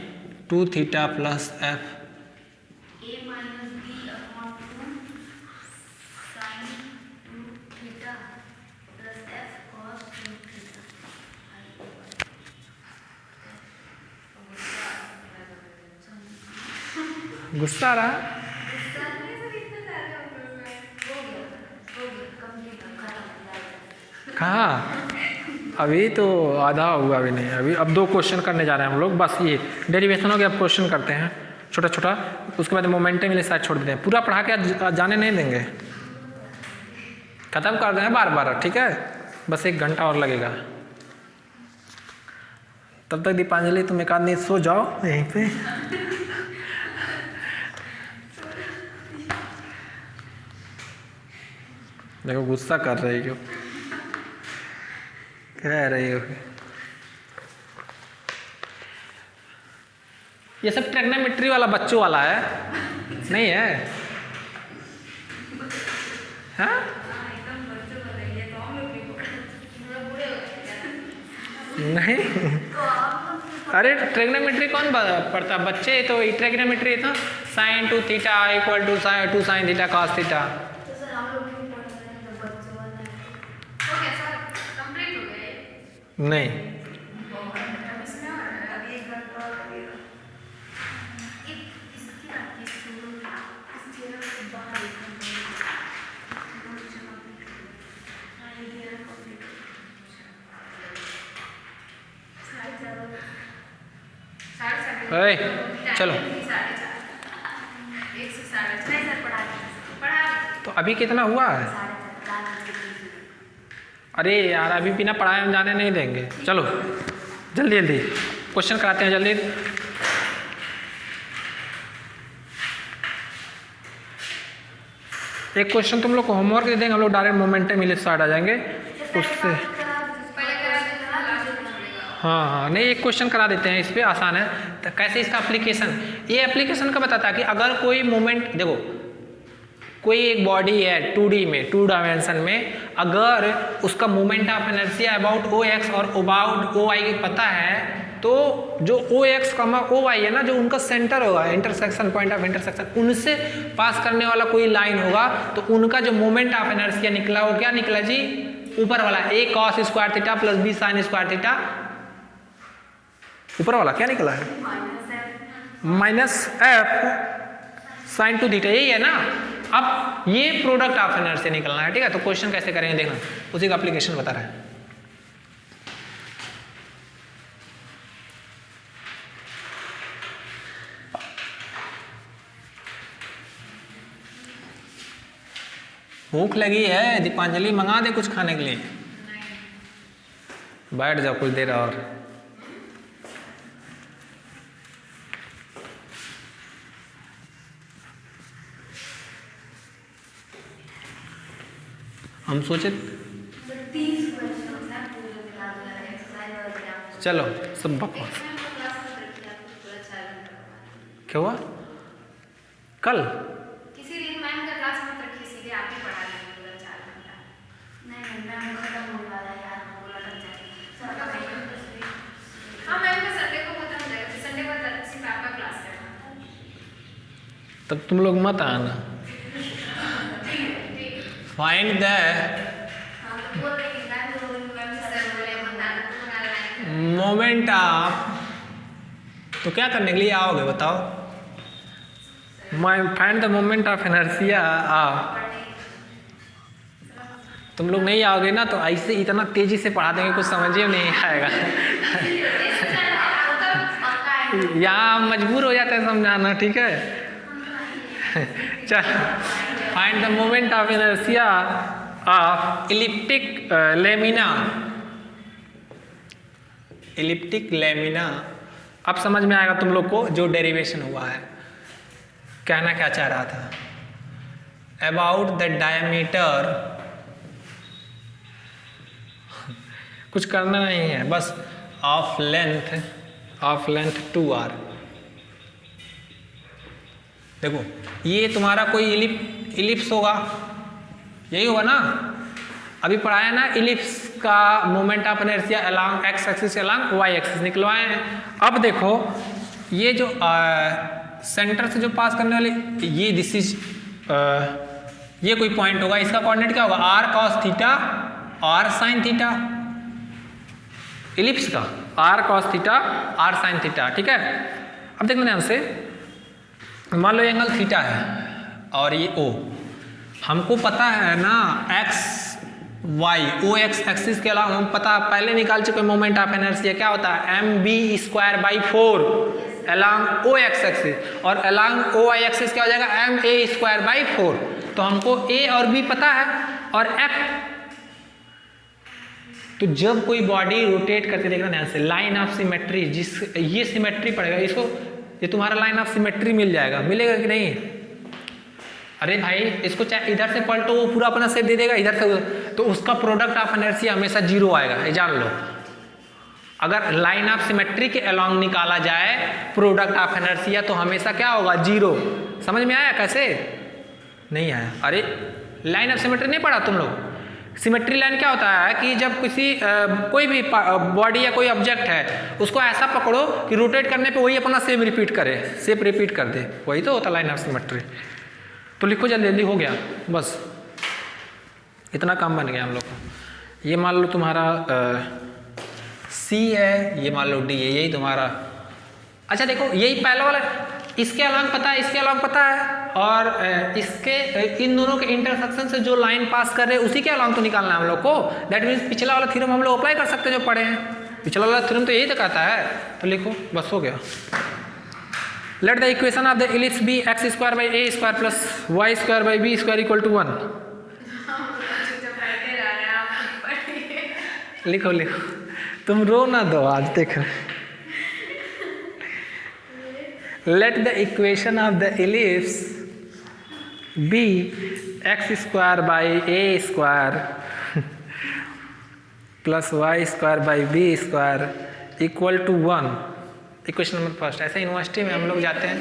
2 थीटा प्लस f गुस्सा आ रहा कहाँ, अभी तो आधा हुआ, अभी नहीं, अभी अब 2 क्वेश्चन करने जा रहे हैं हम लोग, बस ये डेरिवेशन हो गया, अब क्वेश्चन करते हैं छोटा छोटा, उसके बाद मोमेंटम के साथ छोड़ देते हैं, पूरा पढ़ा के जाने नहीं देंगे, खत्म कर दें बार बार, ठीक है, बस 1 घंटा और लगेगा। तब तक दीपांजलि तुम एक आदमी सो जाओ यहीं पे। देखो गुस्सा कर रही हो, कह रही हो ये सब ट्रिग्नोमेट्री वाला बच्चों वाला है, नहीं है? हाँ? नहीं, अरे ट्रिग्नोमेट्री कौन पढ़ता, बच्चे तो ट्रिग्नोमेट्री तो sine 2 theta equal to 2 sine theta cos theta. नहीं, अरे चलो, तो अभी कितना हुआ है? अरे यार अभी बिना पढ़ाए हम जाने नहीं देंगे, चलो जल्दी जल्दी क्वेश्चन कराते हैं जल्दी। एक क्वेश्चन तुम लोग को होमवर्क दे देंगे, हम लोग डायरेक्ट मोमेंटम मिले स्टार्ट आ जाएंगे उससे। हाँ, नहीं एक क्वेश्चन करा देते हैं, इस पर आसान है। तो कैसे इसका एप्लीकेशन, ये एप्लीकेशन का बताता है कि अगर कोई मोमेंट, देखो कोई एक बॉडी है 2D में, 2 डायमेंशन में, अगर उसका moment of inertia about OX और अबाउट OY पता है तो जो ओ एक्स कमा ओ वाई है ना, जो उनका सेंटर होगा, इंटरसेक्शन, पॉइंट ऑफ इंटरसेक्शन, उनसे पास करने वाला कोई लाइन होगा, तो उनका जो मोमेंट ऑफ इनर्शिया निकला वो क्या निकला जी, ऊपर वाला a cos square theta plus b sin square theta, ऊपर वाला क्या निकला है माइनस f sin 2 थीटा, यही है ना। अब ये प्रोडक्ट ऑफ इनर्शिया निकलना है, ठीक है। तो क्वेश्चन कैसे करेंगे देखना, उसी का एप्लीकेशन बता रहा है। भूख लगी है दीपांजलि, मंगा दे कुछ खाने के लिए। बैठ जाओ कुछ देर और। हम सोचे चलो सब बकवास। क्या हुआ कल? किसी दिन मैम का क्लास मत रखिए, सीधे आप ही पढ़ा लेंगे पूरा 4 घंटा। नहीं मैम खत्म होने वाला है यार, बोला लग जाएगा। हाँ मैम का संडे को खत्म हो जाएगा, संडे को सिर्फ आपका क्लास है। तब तुम लोग मत आना। फाइंड द मोमेंट ऑफ, तो क्या करने के लिए आओगे बताओ? Find the moment of inertia of. तुम लोग नहीं आओगे ना तो ऐसे इतना तेजी से पढ़ा देंगे कुछ समझ ही नहीं आएगा। यहाँ मजबूर हो जाते हैं समझाना, ठीक है। चल find the moment of inertia of elliptic lamina. Elliptic lamina अब समझ में आएगा तुम लोग को जो डेरिवेशन हुआ है। कहना क्या चाह रहा था, अबाउट द डायमीटर, कुछ करना नहीं है बस, ऑफ लेंथ 2r। देखो ये तुम्हारा कोई इलिप्स होगा, यही होगा ना, अभी पढ़ाया ना इलिप्स का moment of inertia along X axis along Y axis निकलवाए हैं। अब देखो ये जो सेंटर से जो पास करने वाले ये दिस इज ये कोई पॉइंट होगा, इसका कोऑर्डिनेट क्या होगा, r cos theta r sin theta, ellipse का r cos theta r sin theta, ठीक है। अब देखना ध्यान से, मान लो एंगल थीटा है और ये O, हमको पता है ना x y o x axis के अलावा हम पता पहले निकाल चुके मोमेंट ऑफ इनर्शिया क्या होता है, mb square by 4 along O X axis, और अलॉन्ग ओ वाई एक्सिस क्या हो जाएगा, एम ए स्क्वायर बाई 4। तो हमको ए और बी पता है और एफ। तो जब कोई बॉडी रोटेट करके देखना ध्यान से, लाइन ऑफ सिमेट्री, जिस ये सिमेट्री पड़ेगा, इसको ये तुम्हारा लाइन ऑफ सिमेट्री मिल जाएगा, मिलेगा कि नहीं? अरे भाई इसको चाहे इधर से पलटो वो पूरा अपना सेप दे देगा, इधर से, तो उसका प्रोडक्ट ऑफ इनर्शिया हमेशा 0 आएगा, ये जान लो। अगर लाइन ऑफ सिमेट्री के अलोंग निकाला जाए प्रोडक्ट ऑफ इनर्शिया तो हमेशा क्या होगा, 0। समझ में आया कैसे? नहीं आया? अरे लाइन ऑफ सिमेट्री नहीं पढ़ा तुम लोग? सिमेट्री लाइन क्या होता है कि जब किसी कोई भी बॉडी या कोई ऑब्जेक्ट है उसको ऐसा पकड़ो कि रोटेट करने पे वही अपना सेप रिपीट करे, सेप रिपीट कर दे, वही तो होता है लाइन ऑफ सिमेट्री। तो लिखो जल्दी जल्दी, हो गया बस, इतना काम बन गया हम लोग को। ये मान लो तुम्हारा C है, ये मान लो D है, यही तुम्हारा। अच्छा देखो यही पहला वाला, इसके अलांग पता है, इसके अलांग पता है, और इसके इन दोनों के इंटरसेक्शन से जो लाइन पास कर रहे हैं उसी के अलांग तो निकालना है हम लोग को। दैट मीन्स पिछला वाला थ्योरम हम लोग अप्लाई कर सकते हैं जो पढ़े हैं, पिछला वाला थ्योरम तो यही तो कहता है। तो लिखो बस, हो गया। Let the equation of the ellipse be X square by A square plus Y square by B square equal to 1। लिखो लिखो, तुम रो ना दो आज, देख let the equation of the ellipse be X square by A square plus Y square by B square equal to 1। Equation number first. ऐसे university में हम लोग जाते हैं,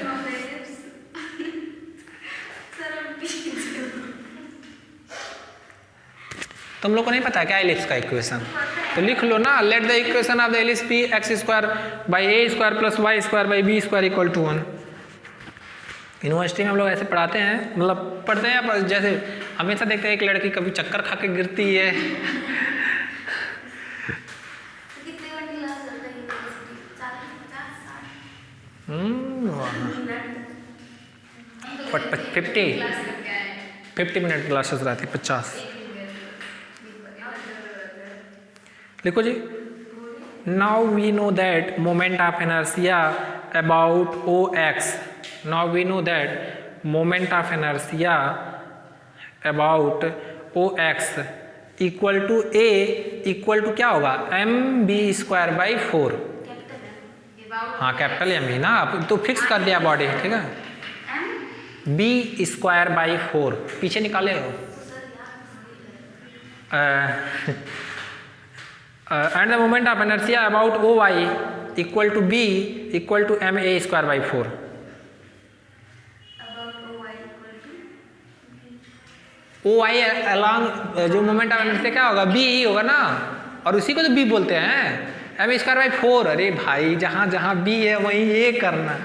तुम लोग को नहीं पता क्या एलिप्स का इक्वेशन? तो लिख लो ना, let the equation of the ellipse be X square by A square plus Y square by B square equal to 1। University में हम लोग ऐसे पढ़ाते हैं, मतलब पढ़ते हैं पर जैसे हमेशा देखते हैं एक लड़की कभी चक्कर खा के गिरती है। कितने घंटे क्लास चलता है यूनिवर्सिटी? 50 मिनट क्लासेस रहती 50। लिखो जी, now we know that moment of inertia about O X. Now we know that moment of inertia about O X equal to a equal to क्या होगा, एम बी स्क्वायर बाई 4। हाँ capital M ही ना, अब तो fix कर दिया body, ठीक है। बी स्क्वायर बाई 4 पीछे निकाले हो। And the moment of inertia about O Y equal to B equal to M A square by 4। O Y along जो मोमेंट ऑफ इनर्शिया क्या होगा, बी ही होगा ना, और उसी को तो बी बोलते हैं, एम स्क्वायर बाई 4। अरे भाई जहाँ जहाँ बी है वहीं ये करना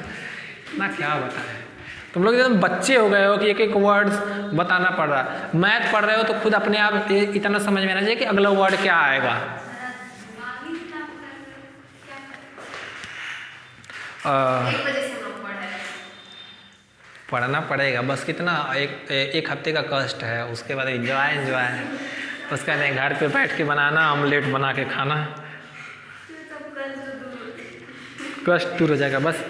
ना, क्या बताएं तुम लोग एकदम बच्चे हो गए हो कि एक एक वर्ड्स बताना पड़ रहा है। मैथ पढ़ रहे हो तो खुद अपने आप इतना समझ में आना चाहिए कि अगला वर्ड क्या आएगा। पढ़ना पड़ेगा बस, कितना एक हफ्ते का कष्ट है, उसके बाद एंजॉय उसका नहीं, घर पे बैठ के बनाना, ऑमलेट बना के खाना, कष्ट दूर हो जाएगा बस।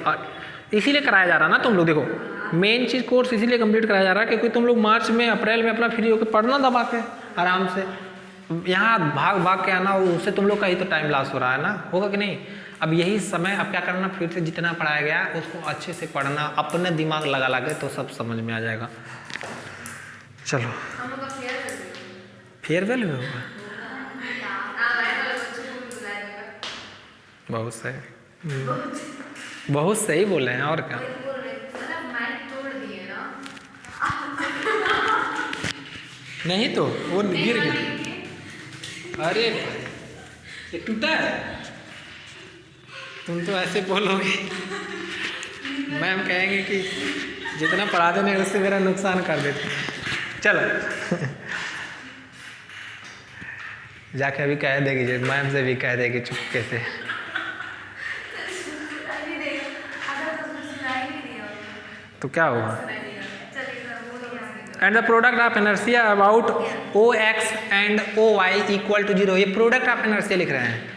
इसीलिए कराया जा रहा ना, तुम लोग देखो मेन चीज़ कोर्स इसीलिए कंप्लीट कराया जा रहा है क्योंकि तुम लोग मार्च में अप्रैल में अपना फ्री होकर पढ़ना दबा के आराम से, यहाँ भाग भाग के आना, उससे तुम लोग का ही तो टाइम लॉस हो रहा है ना, होगा कि नहीं। अब यही समय अब क्या करना, फिर से जितना पढ़ाया गया उसको अच्छे से पढ़ना, अपने दिमाग लगा लगे तो सब समझ में आ जाएगा। चलो फेयरवेल में होगा, बहुत सही बोले हैं, और क्या। नहीं तो वो गिर गया, अरे ये टूटा है, तुम तो ऐसे बोलोगे मैम कहेंगे कि जितना पढ़ा देने उससे मेरा नुकसान कर देते। चलो जाके अभी कह देगी, मैम से भी कह देगी चुपके से। तो क्या हुआ, and the product of inertia about O X and O Y equal to 0। ये प्रोडक्ट ऑफ इनर्शिया लिख रहे हैं।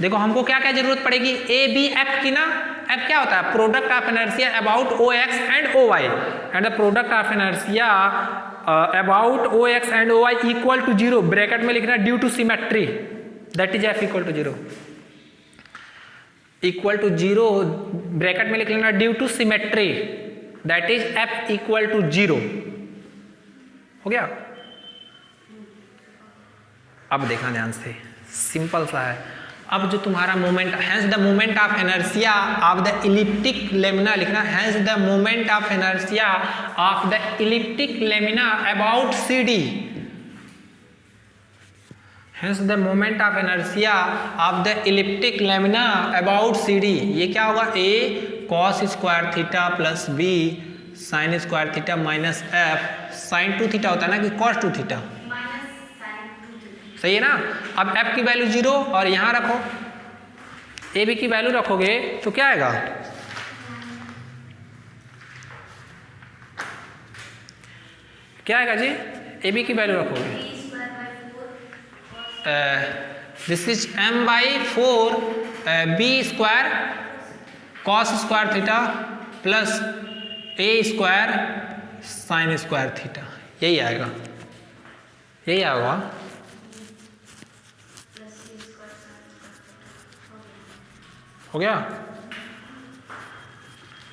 देखो हमको क्या क्या जरूरत पड़ेगी, ए बी एफ की ना। एफ क्या होता है, product of inertia about O X and O Y, and the product of inertia about O X and O Y equal to 0, bracket में लिखना due to symmetry, that is F equal to 0, equal to 0 bracket में लिख लेना due to symmetry, that is F equal to 0। हो गया। अब देखना ध्यान से, सिंपल सा है। अब जो तुम्हारा moment, hence the moment of inertia of the elliptic lamina लिखना, hence the moment of inertia of the elliptic lamina about C D, hence the moment of inertia of the elliptic lamina about C D. ये क्या होगा, a cos square theta plus b sine square theta minus f sine 2 theta होता है ना कि cos 2 theta, सही है ना। अब f की वैल्यू 0 और यहाँ रखो, ए बी की वैल्यू रखोगे तो क्या आएगा, क्या आएगा जी, ए बी की वैल्यू रखोगे, this is m by 4 B square cos square theta plus A square sine square theta, यही आएगा, यही आएगा। हो गया।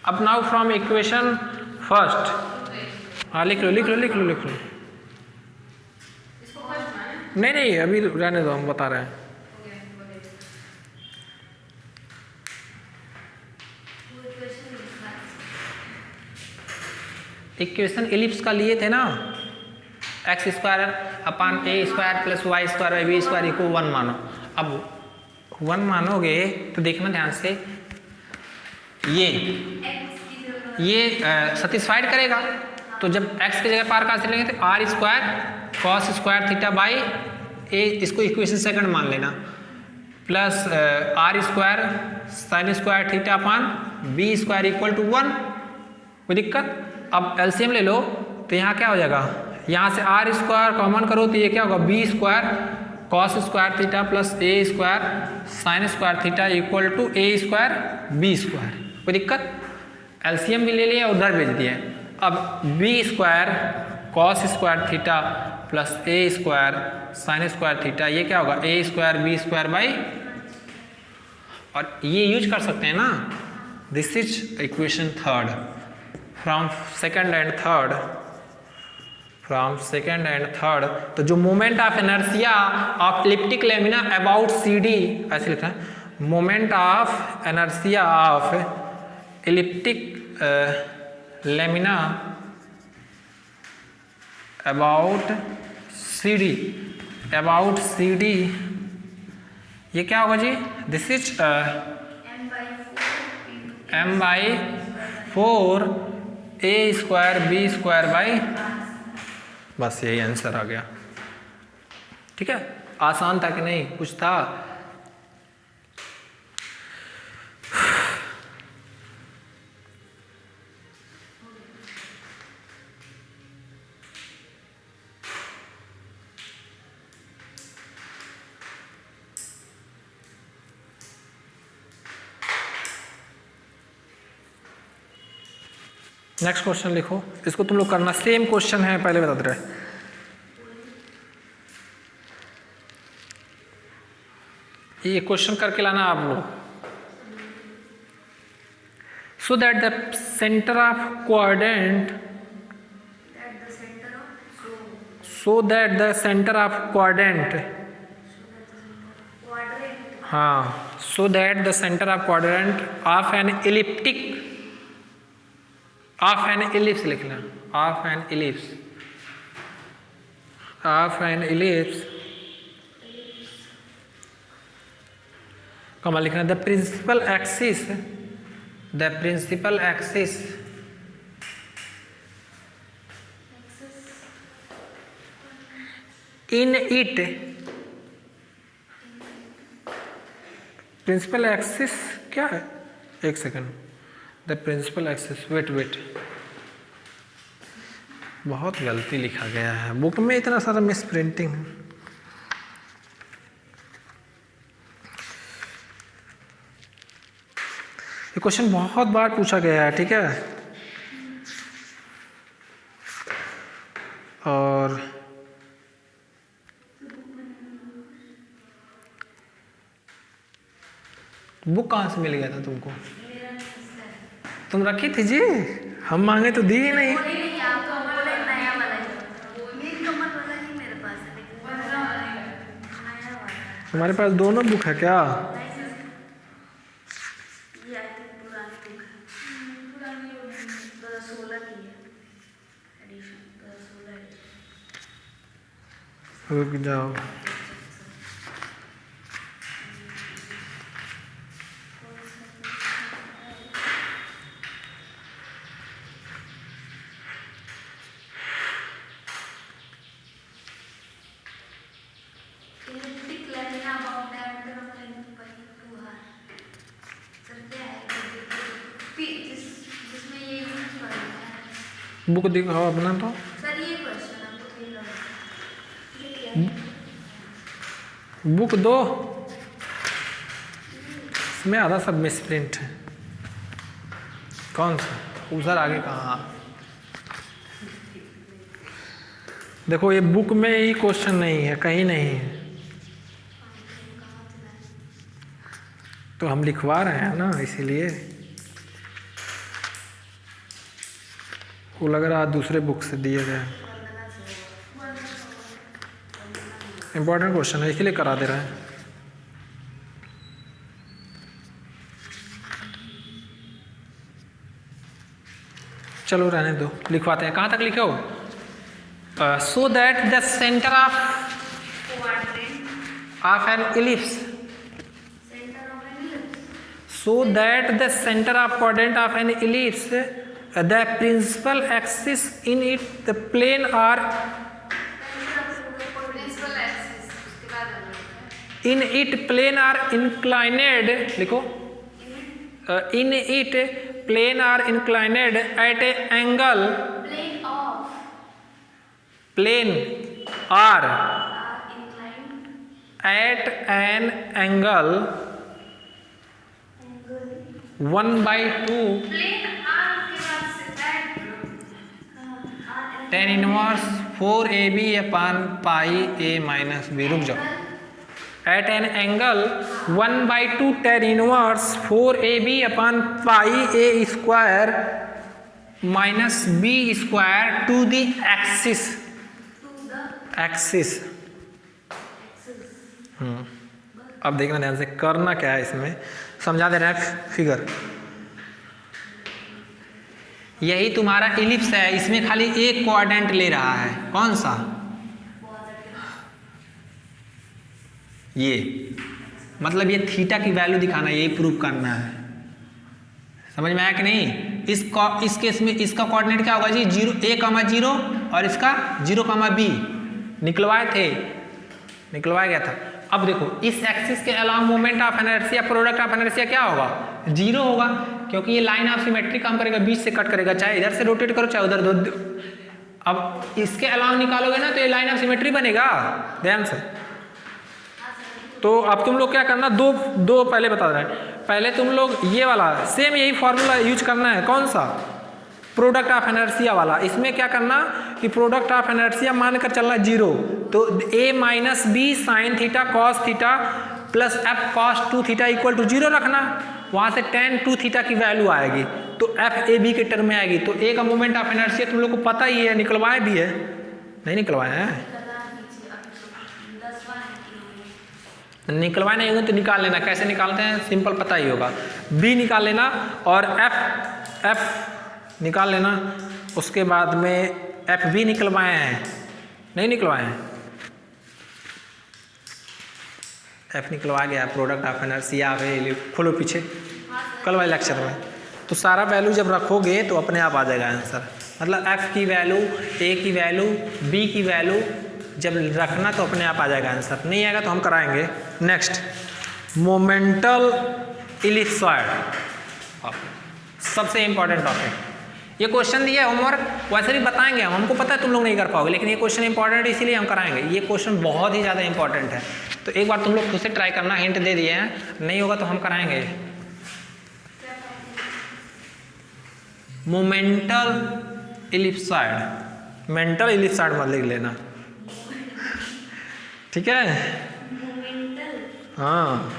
अब नाउ फ्रॉम इक्वेशन फर्स्ट, हाँ लिख लो लिख लो लिख लो लिख लो, नहीं नहीं अभी रहने दो, हम बता रहे हैं। इक्वेशन एलिप्स का लिए थे ना, X square upon A square plus Y square by B square equal 1 मानो। अब 1 मानोगे तो देखना ध्यान से, ये सेटिस्फाइड करेगा। तो जब x की जगह पार का लेंगे तो r square cos square theta by a, इसको इक्वेशन सेकंड मान लेना, plus r square sine square theta upon b square equal to 1। कोई दिक्कत? अब एलसीएम ले लो तो यहाँ क्या हो जाएगा, यहाँ से आर स्क्वायर कॉमन करो तो ये क्या होगा, B square cos square theta plus A square sine square theta equal to A square B square. कोई दिक्कत? एलसीएम भी ले लिया, उधर भेज दिया। अब b square cos square theta plus ए स्क्वायर साइन स्क्वायर थीटा, ये क्या होगा, a square B square by, और ये यूज कर सकते हैं ना, this is equation third from second and third, from second and third. तो जो moment of inertia of elliptic lamina about C D, ऐसे लिखना है, moment of inertia of elliptic lamina about C D, about C D, ये क्या होगा जी, this is m by 4 a square B square by, बस यही आंसर आ गया। ठीक है, आसान था कि नहीं, कुछ था? नेक्स्ट क्वेश्चन लिखो, इसको तुम लोग करना, सेम क्वेश्चन है, पहले बता दे रहे। ये क्वेश्चन करके लाना आप लोग। So that the centre of quadrant, so that the centre of quadrant, हाँ, so that the centre of quadrant of an elliptic, of an ellipse लिखना, of an ellipse, of an ellipse comma लिखना, the principal axis, the principal axis in it, principal axis क्या है, एक second, the principal axis, wait, बहुत गलती लिखा गया है बुक में, इतना सारा मिस प्रिंटिंग। ये क्वेश्चन बहुत बार पूछा गया है, ठीक है, और बुक कहाँ से मिल गया था तुमको? तुम रखी थी जी, हम मांगे तो दी ही नहीं। तुम्हारे पास दोनों बुक है क्या? रुक जाओ, बुक दिखाओ अपना तो। सर ये क्वेश्चन आपको बुक दो, इसमें आधा सब मिसप्रिंट है। कौन सा? उधर आगे कहाँ? देखो ये बुक में ही क्वेश्चन नहीं है, कहीं नहीं है, तो हम लिखवा रहे हैं ना, इसीलिए वो लग रहा है दूसरे बुक से दिए गए। इम्पोर्टेंट क्वेश्चन है, इसीलिए करा दे रहे हैं। चलो रहने दो, लिखवाते हैं। कहाँ तक लिखे हो? so that the center of an ellipse, so that the center of quadrant of an ellipse, the principal axis in it, the plane are in it plane are inclined, लिखो, in it plane are inclined at a angle, plane are at an angle 1/2 tan inverse 4ab upon pi a minus b। रुक जाओ, at an angle 1/2 tan inverse 4ab upon pi a square minus b square to the axis, axis। अब देखना ध्यान से, करना क्या है इसमें, समझा दे रहे हैं फिगर। यही तुम्हारा इलिप्स है, इसमें खाली एक क्वाड्रेंट ले रहा है, कौन सा, ये, मतलब ये थीटा की वैल्यू दिखाना है, यही प्रूव करना है। समझ में आया कि नहीं? इस केस में इसका कोऑर्डिनेट क्या होगा जी, 0 a,0 और इसका 0,b निकलवाया गया था। अब देखो इस एक्सिस के अलावा moment of inertia, product of inertia क्या होगा, 0 होगा, क्योंकि ये लाइन ऑफ सिमेट्री काम करेगा, बीच से कट करेगा, चाहे इधर से रोटेट करो चाहे उधर दो। अब इसके अलावा निकालोगे ना तो ये लाइन ऑफ सिमेट्री बनेगा, ध्यान से। तो अब तुम लोग क्या करना, दो पहले बता रहे हैं, पहले तुम लोग ये वाला सेम यही फॉर्मूला यूज करना है, कौन सा, प्रोडक्ट ऑफ इनर्शिया वाला। इसमें क्या करना कि प्रोडक्ट ऑफ इनर्शिया मानकर चलना 0, तो a minus B sine theta cos theta plus F cos 2 theta equal to 0 रखना, वहाँ से tan 2 थीटा की वैल्यू आएगी, तो एफ ए बी के टर्म में आएगी। तो ए का मोमेंट ऑफ इनर्शिया तुम लोग को पता ही है, निकलवाए भी है, नहीं निकलवाए हैं, निकलवाए नहीं होंगे तो निकाल लेना, कैसे निकालते हैं सिंपल पता ही होगा, बी निकाल लेना और एफ निकाल लेना, उसके बाद में एफ भी निकलवाए हैं, नहीं निकलवाए हैं, एफ निकलवा गया, प्रोडक्ट ऑफ इनर्शिया खोलो पीछे कल वाले लेक्चर में। तो सारा वैल्यू जब रखोगे तो अपने आप आ जाएगा आंसर, मतलब एफ की वैल्यू, ए की वैल्यू, बी की वैल्यू जब रखना तो अपने आप आ जाएगा आंसर, नहीं आएगा तो हम कराएंगे। नेक्स्ट मोमेंटल इलिप्सॉइड, सबसे इंपॉर्टेंट टॉपिक। ये क्वेश्चन दिया है होमवर्क, वैसे भी बताएंगे हम, हमको पता है तुम लोग नहीं कर पाओगे, लेकिन ये क्वेश्चन इंपॉर्टेंट है इसीलिए हम कराएंगे। ये क्वेश्चन बहुत ही ज़्यादा इंपॉर्टेंट है, तो एक बार तुम लोग खुद से ट्राई करना, हिंट दे दिए हैं, नहीं होगा तो हम कराएंगे। मोमेंटल इलिप्सॉइड, मेंटल इलिप्सॉइड मत लिख लेना, ठीक है, हाँ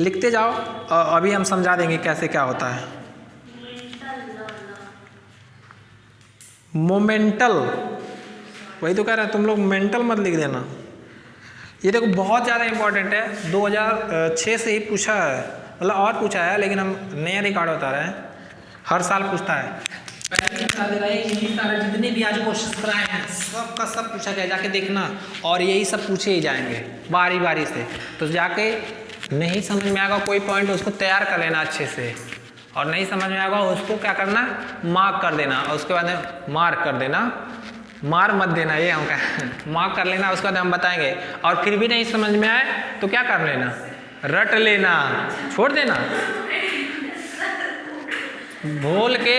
लिखते जाओ, अभी हम समझा देंगे कैसे क्या होता है। मोमेंटल, वही तो कह रहे हैं, तुम लोग मेंटल मत लिख देना। ये देखो बहुत ज़्यादा इंपॉर्टेंट है, 2006 से ही पूछा है, मतलब और पूछा है, लेकिन हम नया रिकॉर्ड बता रहे हैं, हर साल पूछता है। पहले बता दे रहे हैं, यही सारे जितने भी आज क्वेश्चन कराए हैं सब का सब पूछा गया, जाके देखना, और यही सब पूछे ही जाएंगे बारी बारी से। तो जाके नहीं समझ में आएगा कोई पॉइंट, उसको तैयार कर लेना अच्छे से, और नहीं समझ में आएगा उसको क्या करना, मार्क कर देना, और उसके बाद मार्क कर देना, मार मत देना, ये हम कह मार्क कर लेना, उसके बाद हम बताएंगे। और फिर भी नहीं समझ में आए तो क्या कर लेना, रट लेना, छोड़ देना, घोल के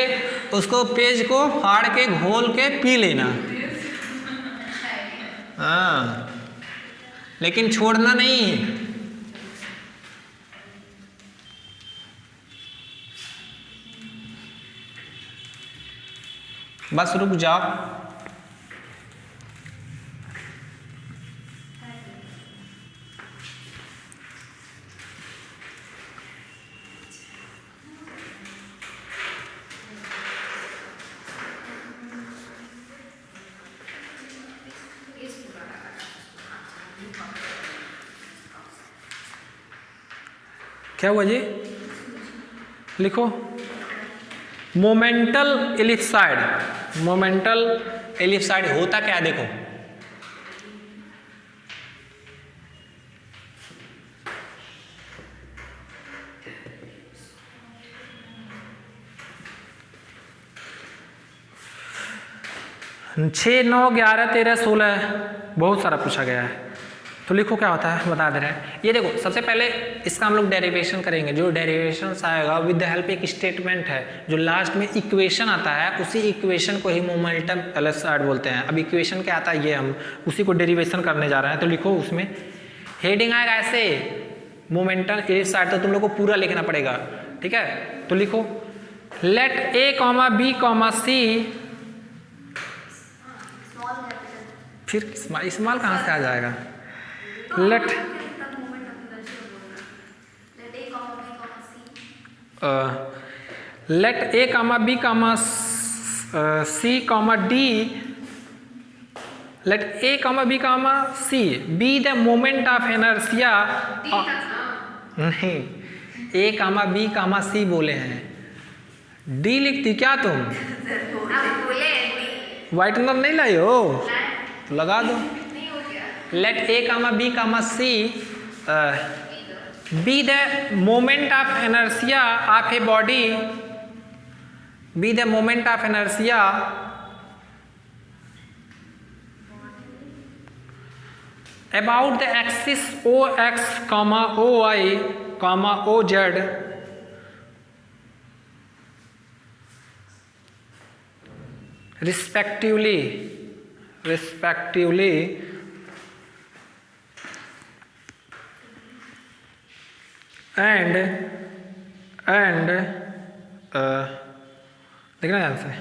उसको पेज को फाड़ के घोल के पी लेना, हाँ, लेकिन छोड़ना नहीं। बस रुक जाओ, क्या हुआ जी, लिखो। मोमेंटल एलिप्सॉइड, मोमेंटल एलिप्सॉइड होता क्या है देखो, छः 9 11 13 16 बहुत सारा पूछा गया है, तो लिखो क्या होता है बता दे रहे हैं। ये देखो सबसे पहले इसका हम लोग डेरिवेशन करेंगे, जो डेरिवेशन आएगा विद द हेल्प एक स्टेटमेंट है, जो लास्ट में इक्वेशन आता है उसी इक्वेशन को ही मोमेंटम एलिप्सॉइड बोलते हैं। अब इक्वेशन क्या आता है ये हम उसी को डेरिवेशन करने जा रहे हैं, तो लिखो उसमें हेडिंग आएगा ऐसे मोमेंटम एलिप्सॉइड, तो तुम लोग को पूरा लिखना पड़ेगा, ठीक है। तो लिखो let A comma B comma C, फिर इस्तेमाल कहाँ से आ जाएगा, let let A comma B comma C comma D, let A comma B comma C be the moment of inertia, नहीं ए कामा बी कामा सी बोले हैं, डी लिखती क्या तुम, व्हाइटनर नहीं लाई हो तो लगा दो। Let A comma B comma C be the moment of inertia of a body, be the moment of inertia about the axis O X comma O Y comma O Z respectively and देखना ध्यान से,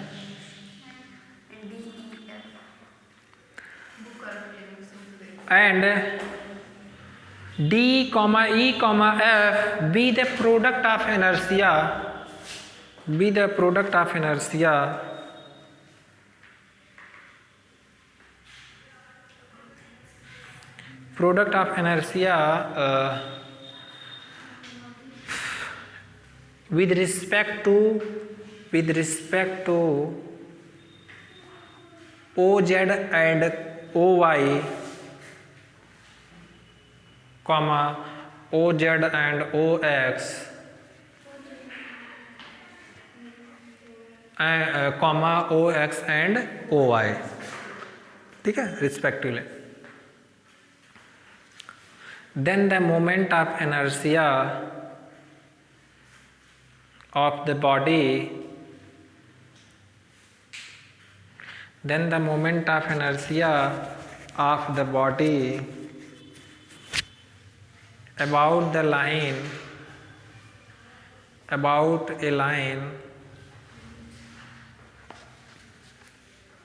and D, E, F be the product of inertia, be the product of inertia with respect to OZ and OY, comma OZ and OX, comma OX and OY, ठीक है, respectively. Then the moment of inertia of the body, then the moment of inertia of the body about the line, about a line,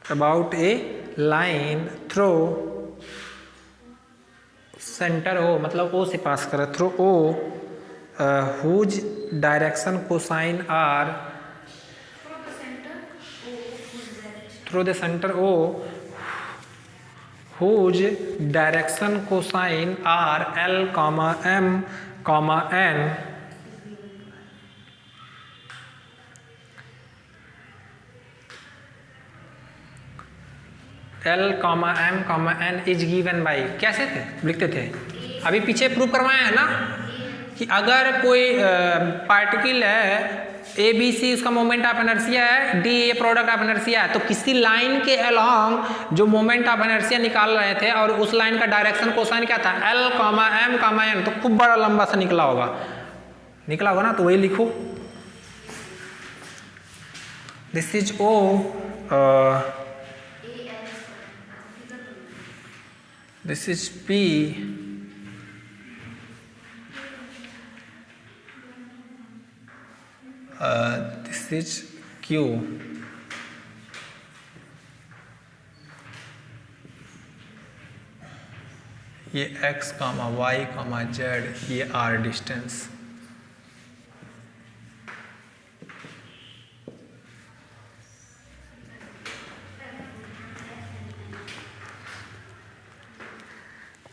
about a line through centre O, मतलब O से pass करे, through O whose direction cosine are, through the centre O whose direction cosine are L comma M comma N, L comma M comma N is given by, कैसे थे लिखते थे, अभी पीछे prove करवाया है ना कि अगर कोई पार्टिकल है ए बी सी, उसका मोमेंट ऑफ इनर्शिया है D, A product of inertia है, तो किसी लाइन के अलोंग जो मोमेंट ऑफ इनर्शिया निकाल रहे थे और उस लाइन का डायरेक्शन कोसाइन क्या था, L comma M comma N, तो खूब बड़ा लंबा सा निकला होगा ना, तो वही लिखो, this is O, this is P, this is Q, ये X comma Y comma Z, ये R डिस्टेंस,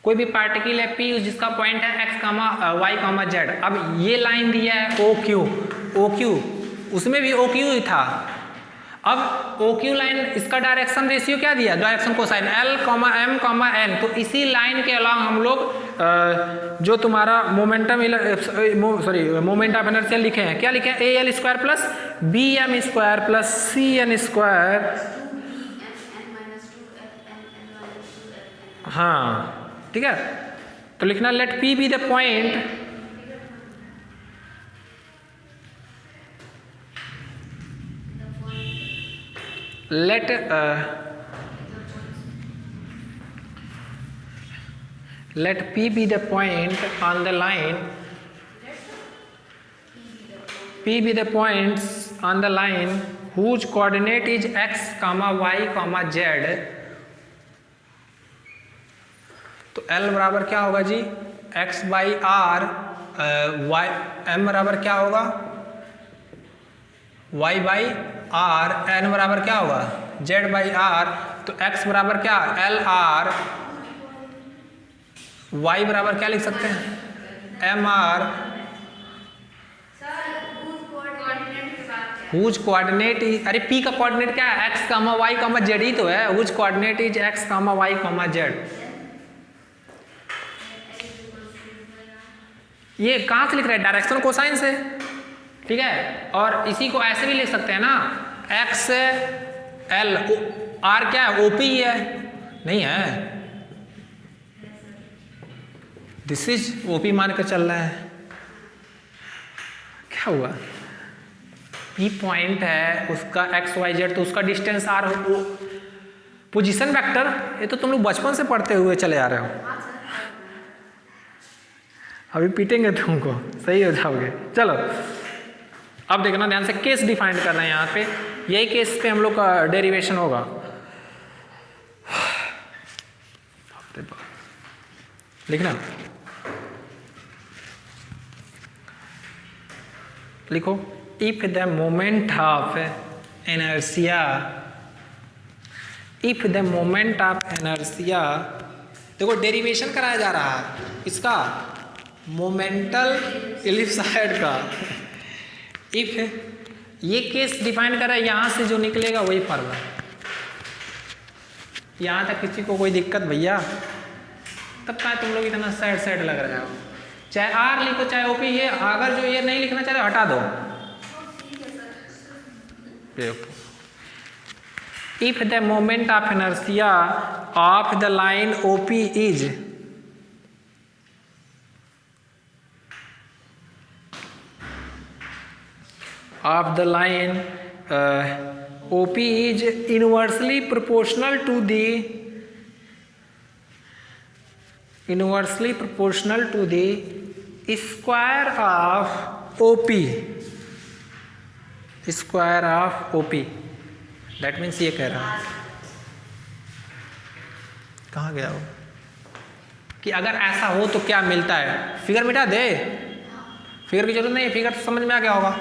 कोई भी पार्टिकल है P जिसका पॉइंट है X comma Y comma Z, अब ये लाइन दिया है OQ, उसमें भी OQ ही था। अब OQ लाइन इसका डायरेक्शन रेशियो क्या दिया, direction cosine L, M, N। तो इसी लाइन के अलॉन्ग हम लोग जो तुम्हारा मोमेंटम मोमेंट ऑफ इनर्शिया लिखे हैं, क्या लिखे हैं, AL square plus BM square plus CN square. हाँ ठीक है, तो लिखना let P be the point let P be the point on the line, P be the points on the line whose coordinate is x, y, z। तो L बराबर क्या होगा जी, x by R, y m बराबर क्या होगा, y by are, n बराबर क्या होगा, z बाई आर। तो x बराबर क्या, L आर, y बराबर क्या लिख सकते हैं, m R. Whose coordinate is, अरे p का कोऑर्डिनेट क्या है, x, y, z ही तो है। Whose coordinate is x, y, z। ये कहाँ से लिख रहे हैं, डायरेक्शन कोसाइन से, ठीक है। और इसी को ऐसे भी लिख सकते हैं ना, एक्स एल, आर क्या है, ओपी है, नहीं है, दिस इज ओपी मान कर चल रहा है। क्या हुआ, पी पॉइंट है, उसका एक्स वाई जेड, तो उसका डिस्टेंस आर, पोजीशन वेक्टर, ये तो तुम लोग बचपन से पढ़ते हुए चले आ रहे हो, अभी पीटेंगे तुमको, सही हो जाओगे। चलो अब देखना ध्यान से, केस डिफाइन कर रहे हैं यहाँ पे, यही केस पे हम लोग का डेरिवेशन होगा। लिखना, लिखो, if the moment of inertia, if the moment of inertia, देखो डेरिवेशन कराया जा रहा है इसका, मोमेंटल इलिप्सॉइड का। इफ ये केस डिफाइन करा है, यहां से जो निकलेगा वही फॉर्मूला। यहां तक किसी को कोई दिक्कत भैया, तब कहा तुम लोग इतना सैड लग रहा है, चाहे आर लिखो चाहे ओपी, ये अगर जो ये नहीं लिखना चाह रहे हटा दो। If the moment of inertia of the line OP is, of the line OP is inversely proportional to the square of OP, square of OP। that means ये कह रहा है, कहाँ गया वो, कि अगर ऐसा हो तो क्या मिलता है। फिगर मिटा दे, फिगर की जरूरत नहीं है, फिगर तो समझ में आ गया होगा।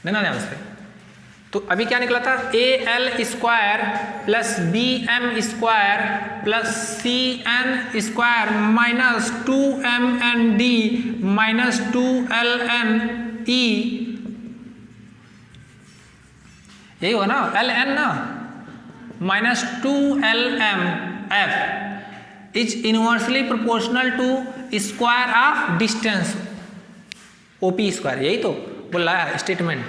देना ध्यान से, तो अभी क्या निकला था, AL square plus BM square plus CN square minus 2MND minus 2LNE, यही हुआ ना, LN ना, minus 2LMF is inversely proportional to square of distance OP square, यही तो बोल रहा है स्टेटमेंट।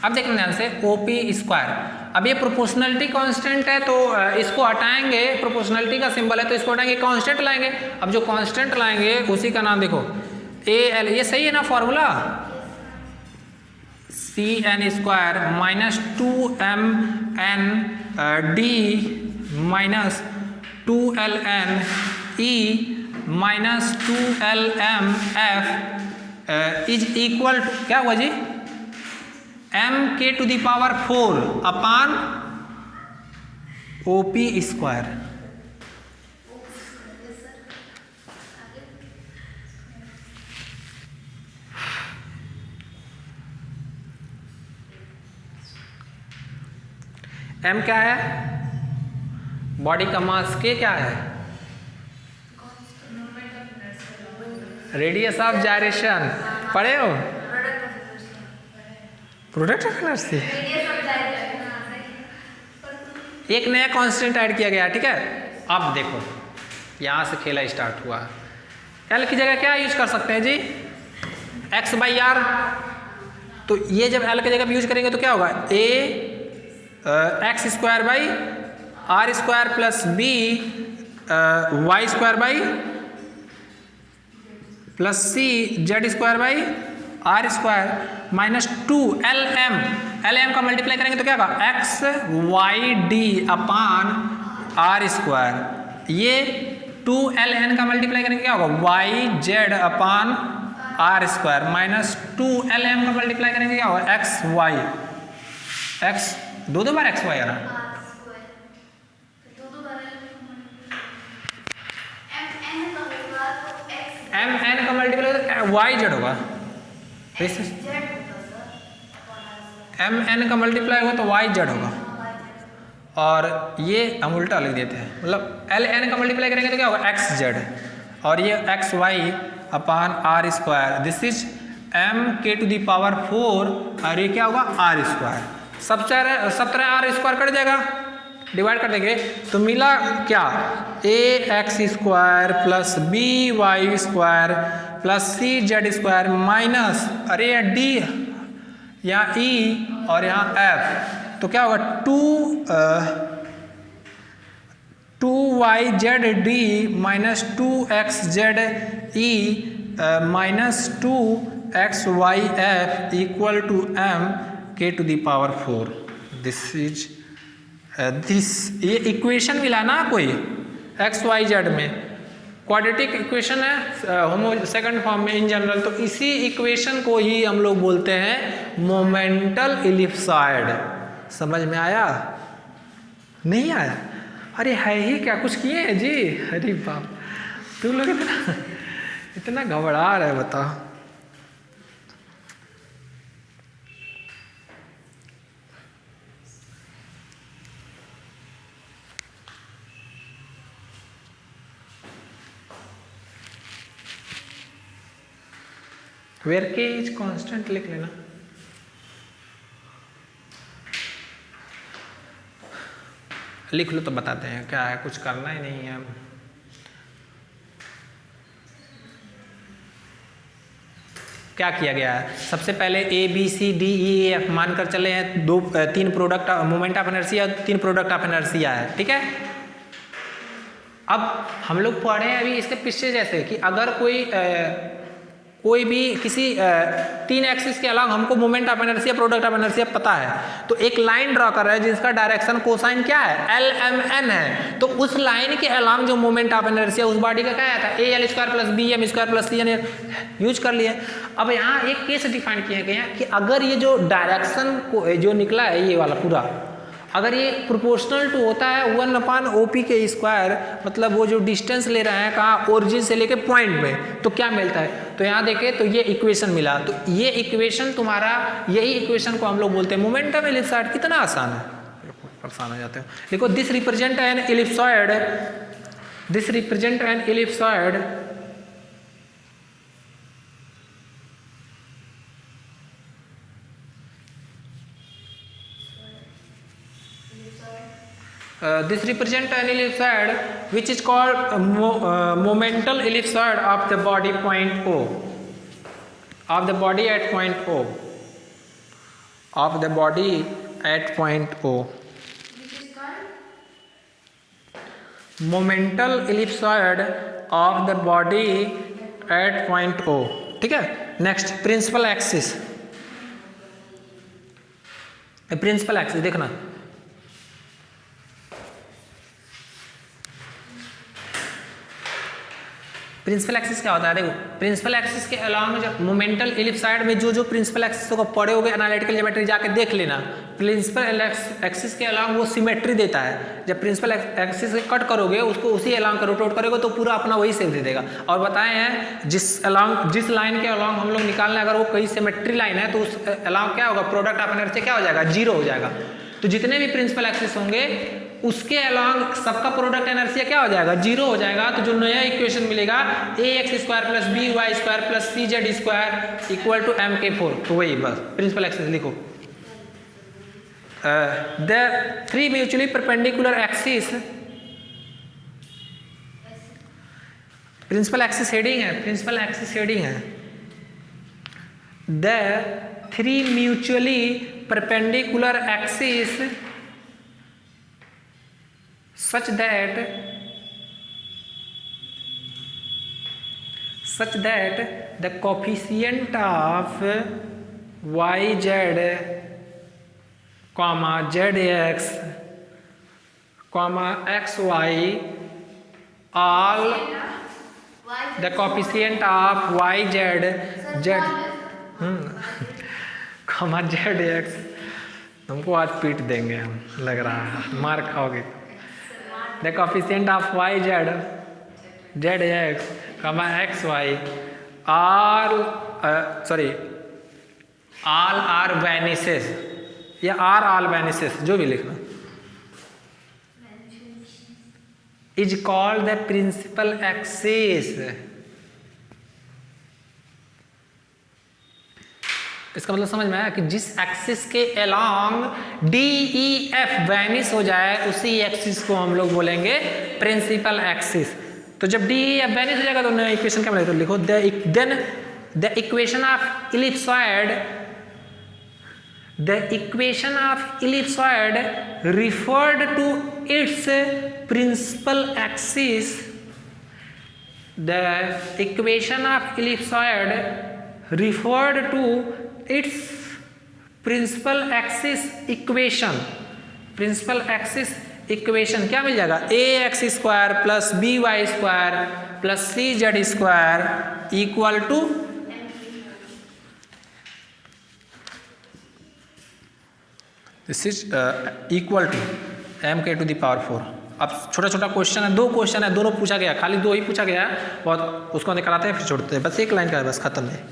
अब देखना ध्यान से, OP स्क्वायर, अब ये प्रोपोर्शनलिटी कांस्टेंट है तो इसको हटाएंगे, प्रोपोर्शनलिटी का सिंबल है तो इसको हटाएंगे, कांस्टेंट लाएंगे। अब जो कांस्टेंट लाएंगे उसी का नाम देखो AL, ये सही है ना formula, CN square minus 2MND minus 2LNE minus 2LMF is equal to, क्या हुआ जी, MK to the power 4 upon OP square. M क्या है, बॉडी का मास, K क्या है, रेडियस ऑफ जायरेशन पढ़े हो? प्रोडक्ट ऑफ इनर्सी एक नया कांस्टेंट ऐड किया गया, ठीक है। अब देखो यहाँ से खेला स्टार्ट हुआ। एल की जगह क्या यूज कर सकते हैं जी? X by are. तो ये जब एल की जगह पे यूज करेंगे तो क्या होगा? A x square by r square plus b y square by plus c z square by r square minus 2 l m का मल्टीप्लाई करेंगे तो क्या होगा? X y d upon r square. ये 2 एल एन का मल्टीप्लाई करेंगे क्या होगा? Y z upon r square minus 2 l m का मल्टीप्लाई करेंगे क्या होगा? एक्स वाई एक्स दो बार एक्स वाई आ रहा एम एन का मल्टीप्लाई वाई जेड होगा। एम एन का मल्टीप्लाई होगा तो वाई जेड होगा। और ये हम उल्टा लिख देते हैं, मतलब एल एन का मल्टीप्लाई करेंगे तो क्या होगा? X z. और ये x y upon r square, this is m के टू दी पावर 4 और ये क्या होगा? R square. सब तरह आर स्क्वायर कट जाएगा, डिवाइड कर देंगे तो मिला क्या? A x square plus b y square plus c z square minus अरे डी यहाँ ई और यहाँ एफ, तो क्या होगा? 2 y z d minus 2 x z E minus 2 X Y F equal to M के टू दी पावर 4। दिस ये equation मिला ना कोई एक्स वाई जेड में, क्वाड्रेटिक इक्वेशन है सेकंड फॉर्म में इन जनरल। तो इसी इक्वेशन को ही हम लोग बोलते हैं मोमेंटल इलिप्सॉइड। समझ में आया? नहीं आया? अरे है ही क्या, कुछ किए हैं जी? अरे बाप, तुम लोग इतना घबरा रहे, बताओ। वेयर के इज कांस्टेंट लिख लेना। लिख लो तो बताते हैं क्या है, कुछ करना ही नहीं है। क्या किया गया है? सबसे पहले A B C D E F मानकर चले हैं, 3 product moment of inertia, 3 product of inertia है, ठीक है। अब हम लोग पढ़े हैं अभी इसके पीछे जैसे कि अगर कोई भी किसी 3 एक्सिस के अलावा हमको moment of inertia product of inertia पता है, तो एक लाइन ड्रॉ कर रहा है जिसका डायरेक्शन कोसाइन क्या है? एल एम एन है। तो उस लाइन के अलावा जो मोमेंट ऑफ इनर्शिया उस बॉडी का क्या आया था? A L square plus B M square plus C N use कर लिए। अब यहाँ एक केस डिफाइन किया गया कि अगर ये जो डायरेक्शन को जो निकला है ये वाला पूरा, अगर ये प्रोपोर्शनल टू होता है 1/OP के स्क्वायर, मतलब वो जो डिस्टेंस ले रहे हैं कहाँ, ओरिजिन से लेके पॉइंट में, तो क्या मिलता है? तो यहाँ देखें तो ये इक्वेशन मिला। तो ये इक्वेशन तुम्हारा, यही इक्वेशन को हम लोग बोलते हैं मोमेंटम इलिप्सॉइड। कितना आसान है, परेशान हो जाते हो। देखो this represent N ellipsoid, this represent N ellipsoid this represent an ellipsoid which is called momental ellipsoid of the body point O, of the body at point O, of the body at point O, momental ellipsoid of the body at point O, ठीक है। Next principal axis, principal axis देखना, principal axis क्या होता है? देखो principal axis के अलावा जब मोमेंटल इलिप्सॉइड में जो प्रिंसिपल एक्सिस को पढ़े होगे एनालिटिकल ज्योमेट्री जाके देख लेना, प्रिंसिपल एक्सिस के अलावा वो सिमेट्री देता है। जब प्रिंसिपल एक्सिस कट करोगे उसको उसी अलांग रोटेट करोगे तो पूरा अपना वही शेप दे देगा। और बताए हैं जिस लाइन के अलांग हम लोग निकालना, अगर वो कहीं सिमेट्री लाइन है तो उस अलांग क्या होगा? प्रोडक्ट ऑफ इनर्शिया क्या हो जाएगा? 0 हो जाएगा। तो जितने भी प्रिंसिपल एक्सिस होंगे उसके अलॉन्ग सबका प्रोडक्ट इनर्शिया क्या हो जाएगा, 0 हो जाएगा। तो जो नया इक्वेशन मिलेगा ax² plus by² plus cz² equal to mk4, तो वही बस प्रिंसिपल एक्सिस लिखो। The 3 mutually perpendicular axis, principal axis heading है, प्रिंसिपल एक्सिस हेडिंग है। The 3 mutually perpendicular axis such that the coefficient of yz comma zx comma xy all the coefficient of yz z comma zx, तुमको आज पीट देंगे हम, लग रहा है मार खाओगे। The coefficient of yz zx comma xy all are vanishes या all vanishes, जो भी लिखना, is called the principal axis। इसका मतलब समझ में आया कि जिस एक्सिस के along D E F vanish हो जाए उसी एक्सिस को हम लोग बोलेंगे प्रिंसिपल एक्सिस। तो जब डी ई एफ वैनिश हो जाएगा तो नया इक्वेशन क्या मिलेगा, तो लिखो then the equation of ellipsoid referred to its principal axis, the equation of ellipsoid referred to its principal axis equation, principal axis equation क्या मिल जाएगा, ax² plus by² plus cz² equal to this is equal to mk⁴। अब छोटा छोटा question है, 2 question है, दोनों पूछा गया, खाली 2 ही पूछा गया है, बहुत उसको निकालते हैं फिर छोड़ते हैं, बस 1 लाइन का है, बस खत्म है,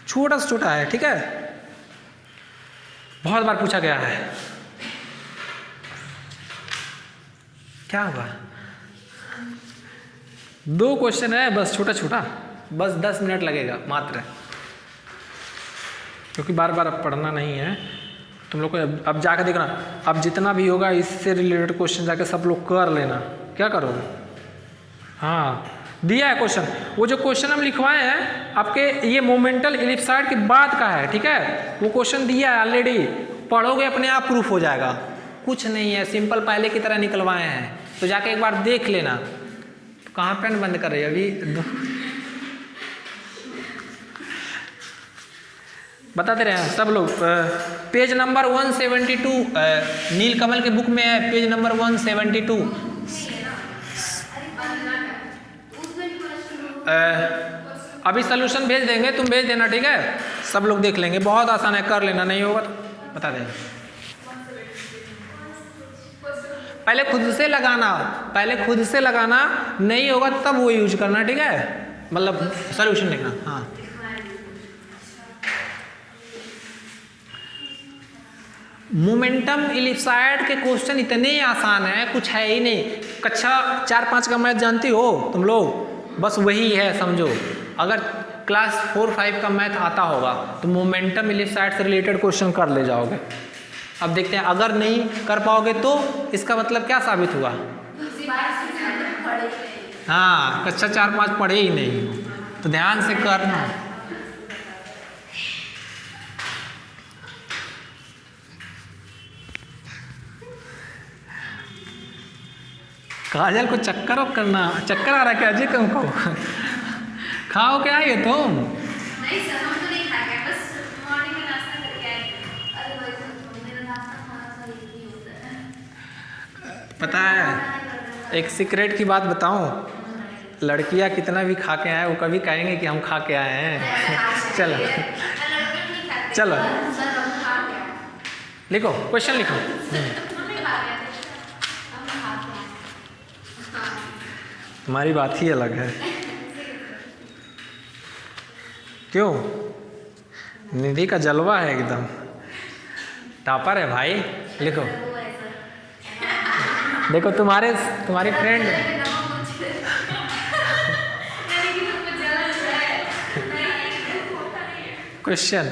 छोटा से छोटा है, ठीक है, बहुत बार पूछा गया है। क्या हुआ, 2 क्वेश्चन है बस, छोटा छोटा, बस 10 मिनट लगेगा मात्र, क्योंकि बार बार अब पढ़ना नहीं है तुम लोग को। अब जाकर देखना, अब जितना भी होगा इससे रिलेटेड क्वेश्चन जाके सब लोग कर लेना। क्या करोगे, हाँ दिया है क्वेश्चन, वो जो क्वेश्चन हम लिखवाए हैं आपके ये मोमेंटल इलिप्सॉइड के बाद का है, ठीक है, वो क्वेश्चन दिया है ऑलरेडी, पढ़ोगे अपने आप प्रूफ हो जाएगा, कुछ नहीं है, सिंपल पहले की तरह निकलवाए हैं, तो जाके एक बार देख लेना। तो कहाँ पेन बंद कर रही है अभी, बताते रहे हैं सब लोग। पेज नंबर 172 नीलकमल के बुक में है, पेज नंबर 172। अभी सॉल्यूशन भेज देंगे, तुम भेज देना, ठीक है, सब लोग देख लेंगे, बहुत आसान है, कर लेना, नहीं होगा तो बता देंगे। पहले खुद से लगाना, पहले खुद से लगाना, नहीं होगा तब वो यूज करना, ठीक है, मतलब सॉल्यूशन लिखना। हाँ मोमेंटम इलिप्सॉइड के क्वेश्चन इतने आसान है, कुछ है ही नहीं। कक्षा 4-5 का मैथ जानती हो तुम लोग, बस वही है समझो। अगर क्लास 4-5 का मैथ आता होगा तो मोमेंटम इलिप्सॉइड से रिलेटेड क्वेश्चन कर ले जाओगे। अब देखते हैं, अगर नहीं कर पाओगे तो इसका मतलब क्या साबित हुआ, हाँ कक्षा 4-5 पढ़े ही नहीं, तो ध्यान से करना। काजल को चक्कर करना, चक्कर आ रहा है क्या जी तुमको? खाओ क्या ये तुम? नहीं सर, हम तो नहीं खाएंगे, बस मॉर्निंग में नाश्ता करके आए। अरे भाई मेरा नाश्ता खाना सा ही होता है। पता है एक सीक्रेट की बात बताऊं, लड़कियां कितना भी खा के आए वो कभी कहेंगे कि हम खा के आए हैं। चलो चलो लिखो, क्वेश्चन लिखो। तुम्हारी बात ही अलग है। क्यों? निधि का जलवा है एकदम, टॉपर है भाई। लिखो देखो तुम्हारी फ्रेंड क्वेश्चन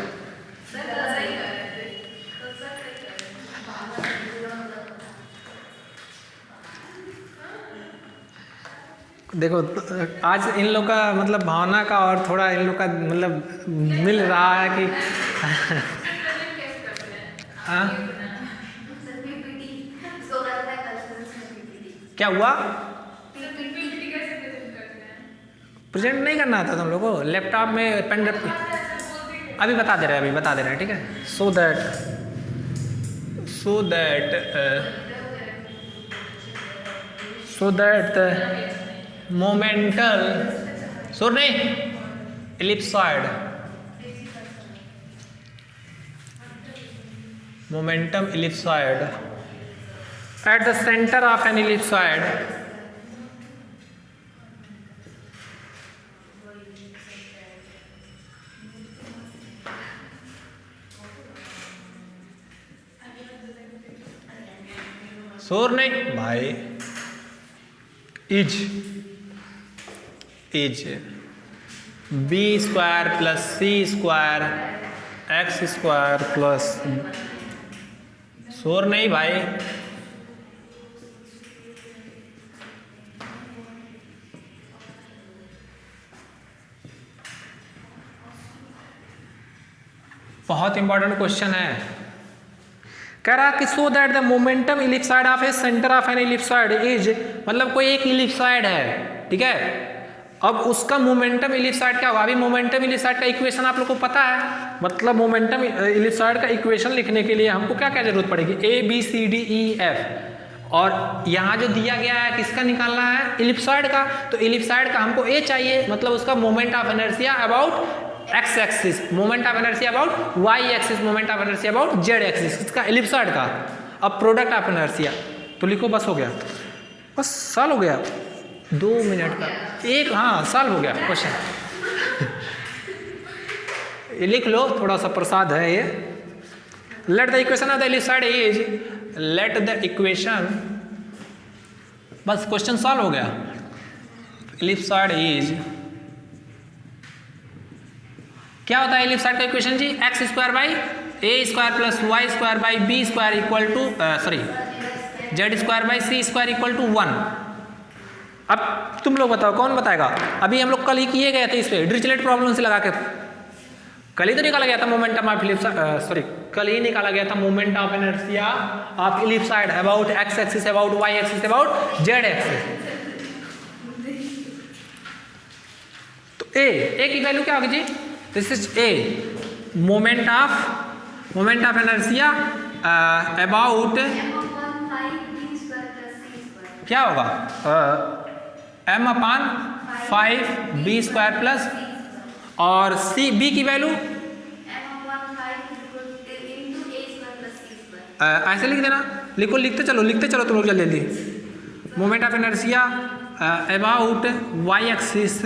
देखो आज इन लोग का मतलब भावना का और थोड़ा इन लोग का मतलब मिल रहा है कि हाँ क्या हुआ प्रेजेंट नहीं करना आता तुम लोगों को लैपटॉप में पेन ड्राइव अभी बता दे रहे हैं ठीक है so that momental ellipsoid at the center of an ellipsoid शोर नहीं भाई is b square plus c square x square plus शोर नहीं भाई बहुत इंपॉर्टेंट क्वेश्चन है कह रहा कि so that the momentum ellipsoid of a centre of an ellipsoid is मतलब कोई एक इलिप्सॉइड है ठीक है अब उसका मोमेंटम इलिप्सॉइड क्या होगा अभी मोमेंटम इलिप्सॉइड का इक्वेशन आप लोग को पता है मतलब मोमेंटम इलिप्सॉइड का इक्वेशन लिखने के लिए हमको क्या क्या जरूरत पड़ेगी A B C D E F और यहाँ जो दिया गया है किसका निकालना है इलिप्सॉइड का तो इलिप्सॉइड का हमको ए चाहिए मतलब उसका moment of inertia about x axis moment of inertia about Y axis moment of inertia about Z axis इसका इलिप्सॉइड का अब प्रोडक्ट ऑफ इनर्शिया तो लिखो बस हो गया बस साल हो गया 2 मिनट का एक हाँ साल हो गया क्वेश्चन ये लिख लो थोड़ा सा प्रसाद है ये let the equation of the ellipsoid is let the equation बस क्वेश्चन सॉल्व हो गया इलिप्सॉइड इज क्या होता है इलिप्सॉइड का इक्वेशन जी X square by A square plus Y square by B square equal to Z square by C square equal to 1 अब तुम लोग बताओ कौन बताएगा अभी हम लोग कल ही किए गए थे इस पे डिरिचलेट प्रॉब्लम से लगा के कल ही तो निकाला गया था मोमेंटम ऑफ इलिप्सॉइड कल ही निकाला गया था moment of inertia of ellipsoid about x axis about Y axis about Z axis तो ए की वैल्यू क्या होगी जी this is a moment of inertia about क्या होगा m upon 5 b square plus और c b की वैल्यू ऐसे लिख देना लिखते चलो तुम लोग जल्दी moment of inertia about y axis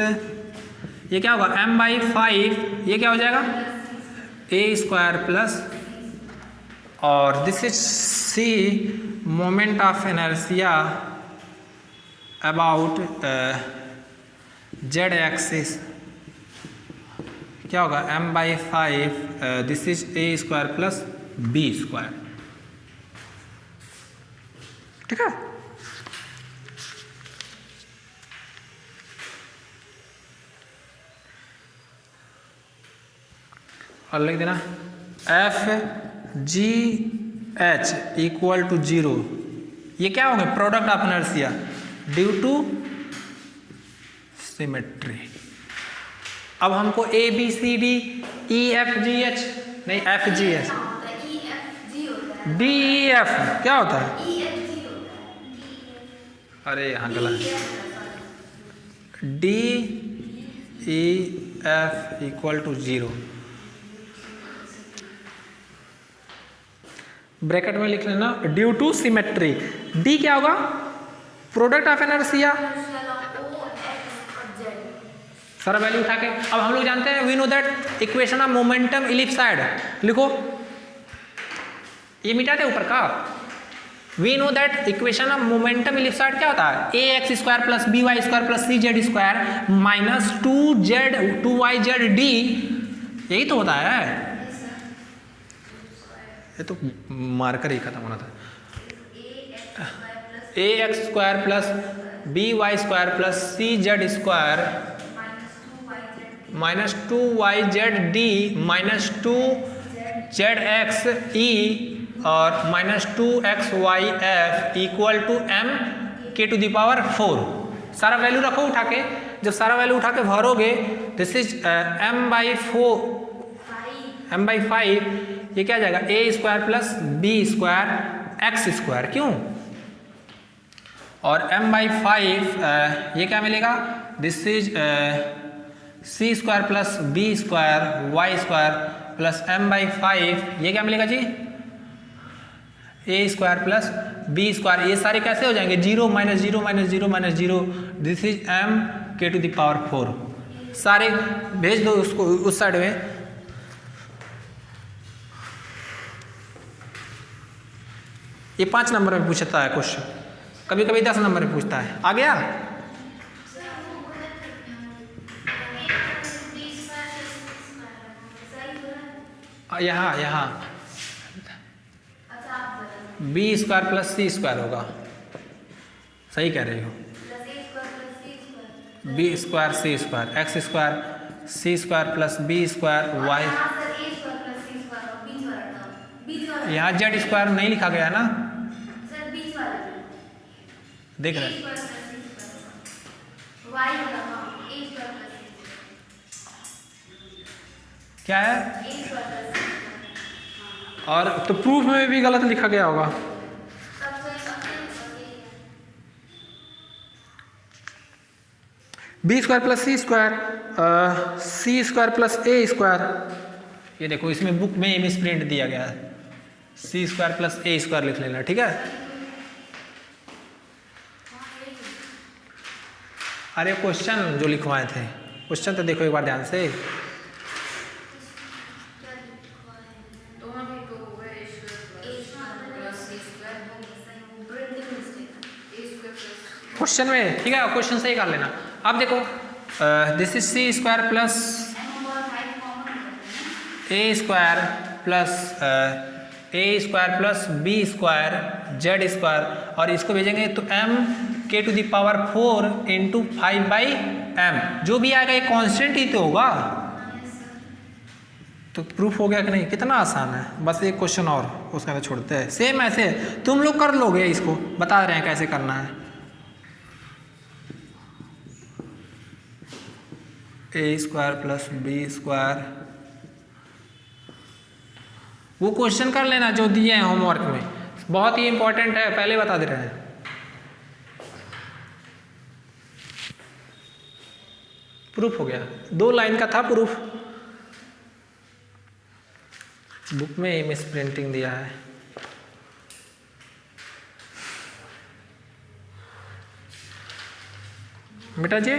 ये क्या होगा m बाई 5 ये क्या हो जाएगा a स्क्वायर प्लस और this is c moment of inertia about Z axis क्या होगा m by 5 this is a square plus b square ठीक है और लिख देना f g h equal to 0 ये क्या होंगे product of inertia due to symmetry अब हमको a B C D E f g h नहीं एफ जी एच डी ई एफ क्या होता है अरे यहाँ गलत D E F equal to 0 bracket में लिख लेना ड्यू टू सिमेट्री डी क्या होगा प्रोडक्ट ऑफ इनर्शिया सारा वैल्यू उठा के अब हम लोग जानते हैं we know that equation of momentum ellipsoid लिखो ये मिटा दे ऊपर का we know that equation of momentum ellipsoid क्या होता है, a x square plus b y square plus c z square minus 2y z d, यही तो होता है। ये तो मार्कर ही खत्म होना था। A x square plus b y square plus c z square minus 2y/z/d minus 2z/x/e और minus 2x/y/f equal to m⁴। सारा वैल्यू रखो उठा के, जब सारा वैल्यू उठा के भरोगे दिस इज m/5, ये क्या जाएगा a square plus B square x square, क्यों, और m/5 ये क्या मिलेगा, this is c square plus B square Y square plus m/5, ये क्या मिलेगा जी, a square plus B square, ये सारे कैसे हो जाएंगे 0 minus 0 minus 0 minus 0, this is m⁴। सारे भेज दो उसको उस साइड में। ये 5 नंबर में पूछता है क्वेश्चन, कभी कभी 10 नंबर में पूछता है। आ गया, यहाँ b square plus c square होगा, सही कह रहे हो, b square c square x square c square plus B square y, यहाँ जेड स्क्वायर नहीं लिखा गया ना, देख रहे हैं क्या है, और तो प्रूफ में भी गलत लिखा गया होगा। B square plus c square plus ए स्क्वायर, ये देखो इसमें बुक में मिस प्रिंट दिया गया है, सी स्क्वायर प्लस ए स्क्वायर लिख लेना, ठीक है। अरे क्वेश्चन जो लिखवाए थे, क्वेश्चन तो देखो एक बार ध्यान से, क्वेश्चन में, ठीक है, क्वेश्चन सही कर लेना। अब देखो this is C square plus A square plus B square Z square, और इसको भेजेंगे तो m⁴ इंटू 5/m, जो भी आएगा ये कांस्टेंट ही तो होगा। तो प्रूफ हो गया कि नहीं, कितना आसान है, बस एक क्वेश्चन और उसका तो छोड़ते हैं। सेम ऐसे तुम लोग कर लोगे, इसको बता रहे हैं कैसे करना है। ए स्क्वायर प्लस बी स्क्वायर, वो क्वेश्चन कर लेना जो दिए हैं होमवर्क में, बहुत ही इंपॉर्टेंट है, पहले बता दे रहे हैं। प्रूफ हो गया, 2 लाइन का था प्रूफ, बुक में मिस प्रिंटिंग दिया है। बेटा जी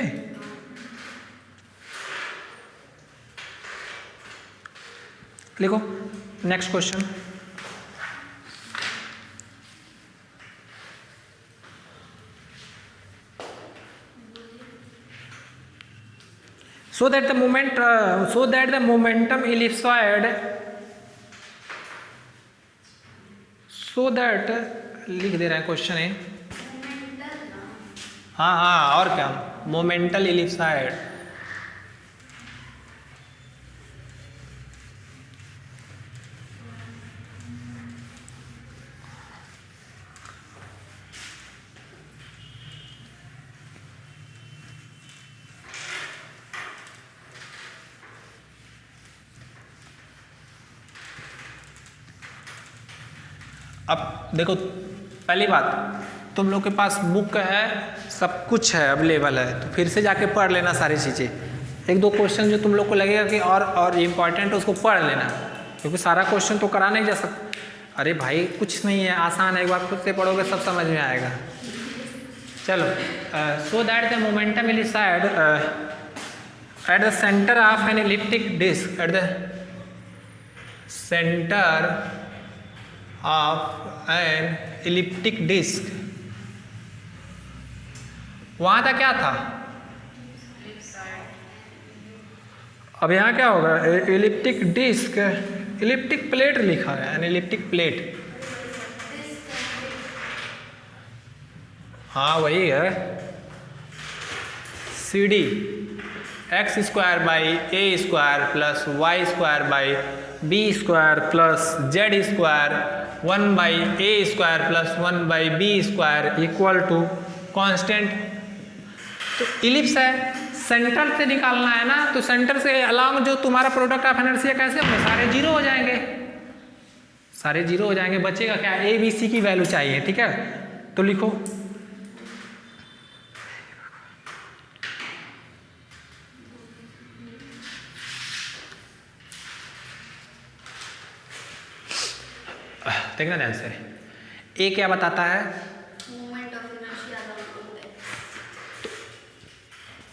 लिखो next question. So that the momentum ellipsoid, so that लिख दे रहे हैं क्वेश्चन है, हाँ और क्या, मोमेंटल इलिप्सॉइड, अब देखो पहली बात, तुम लोग के पास बुक है, सब कुछ है, अवेलेबल है, तो फिर से जाके पढ़ लेना सारी चीज़ें। 1-2 क्वेश्चन जो तुम लोग को लगेगा कि और इम्पॉर्टेंट है उसको पढ़ लेना, क्योंकि सारा क्वेश्चन तो करा नहीं जा सकता। अरे भाई कुछ नहीं है, आसान है, एक बार खुद से पढ़ोगे सब समझ में आएगा। चलो, so that the momentum ellipsoid at the centre of an elliptic disc, at the centre of an elliptic disc, वहां था क्या था, अब यहाँ क्या होगा, इलिप्टिक डिस्क, इलिप्टिक प्लेट लिखा है, एन इलिप्टिक प्लेट, हाँ वही है, c d x square by A square plus Y square by B square plus z square 1 by A square plus 1 by B square equal to constant. तो ellipse है, centre से निकालना है ना, तो सेंटर से अलॉन्ग जो तुम्हारा प्रोडक्ट ऑफ इनर्शिया कैसे होंगे, सारे जीरो हो जाएंगे, सारे जीरो हो जाएंगे, बचेगा क्या, ए बी सी की वैल्यू चाहिए, ठीक है। तो लिखो देखना ध्यान से, ए क्या बताता है, मोमेंट ऑफ इनर्शिया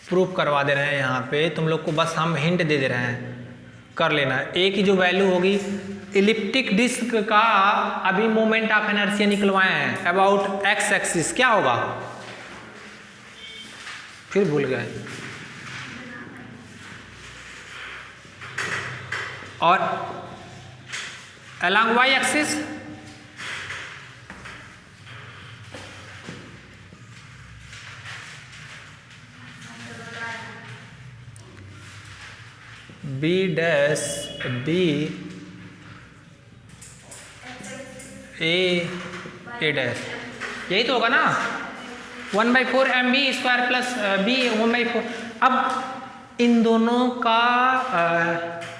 प्रूफ करवा दे रहे हैं यहाँ पे तुम लोग को, बस हम हिंट दे दे रहे हैं, कर लेना। ए की जो वैल्यू होगी, इलिप्टिक डिस्क का अभी मोमेंट ऑफ इनर्शिया निकलवाए हैं अबाउट एक्स एक्सिस, क्या होगा, फिर भूल गए, और along y axis b dash b a dash, यही तो होगा ना, 1/4 m b square plus b 1/4। अब इन दोनों का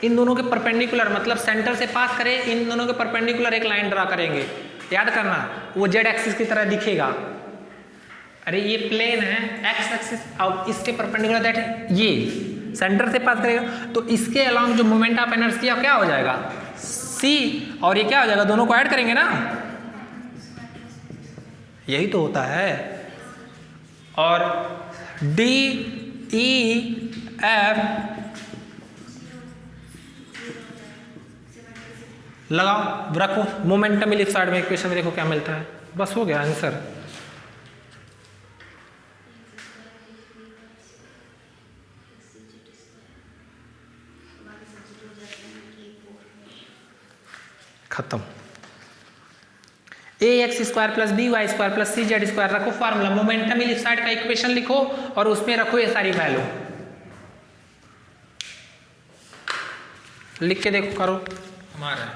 इन दोनों के परपेंडिकुलर, मतलब सेंटर से पास करें, इन दोनों के परपेंडिकुलर एक लाइन ड्रा करेंगे, याद करना वो जेड एक्सिस की तरह दिखेगा, अरे ये प्लेन है एक्स एक्सिस, अब इसके परपेंडिकुलर दैट ये सेंटर से पास करेगा, तो इसके अलॉन्ग जो मोमेंट ऑफ इनर्शिया क्या हो जाएगा, सी, और ये क्या हो जाएगा, दोनों को ऐड करेंगे ना, यही तो होता है। और डी ई एफ लगाओ, रखो मोमेंटम इलिप्स साइड में, इक्वेशन में देखो क्या मिलता है, बस हो गया आंसर। खत्म। A x square plus b y square plus c z square रखो फार्मूला, मोमेंटम इलिप्स साइड का इक्वेशन लिखो और उसमें रखो ये सारी वैल्यू, लिख के देखो, करो हमारा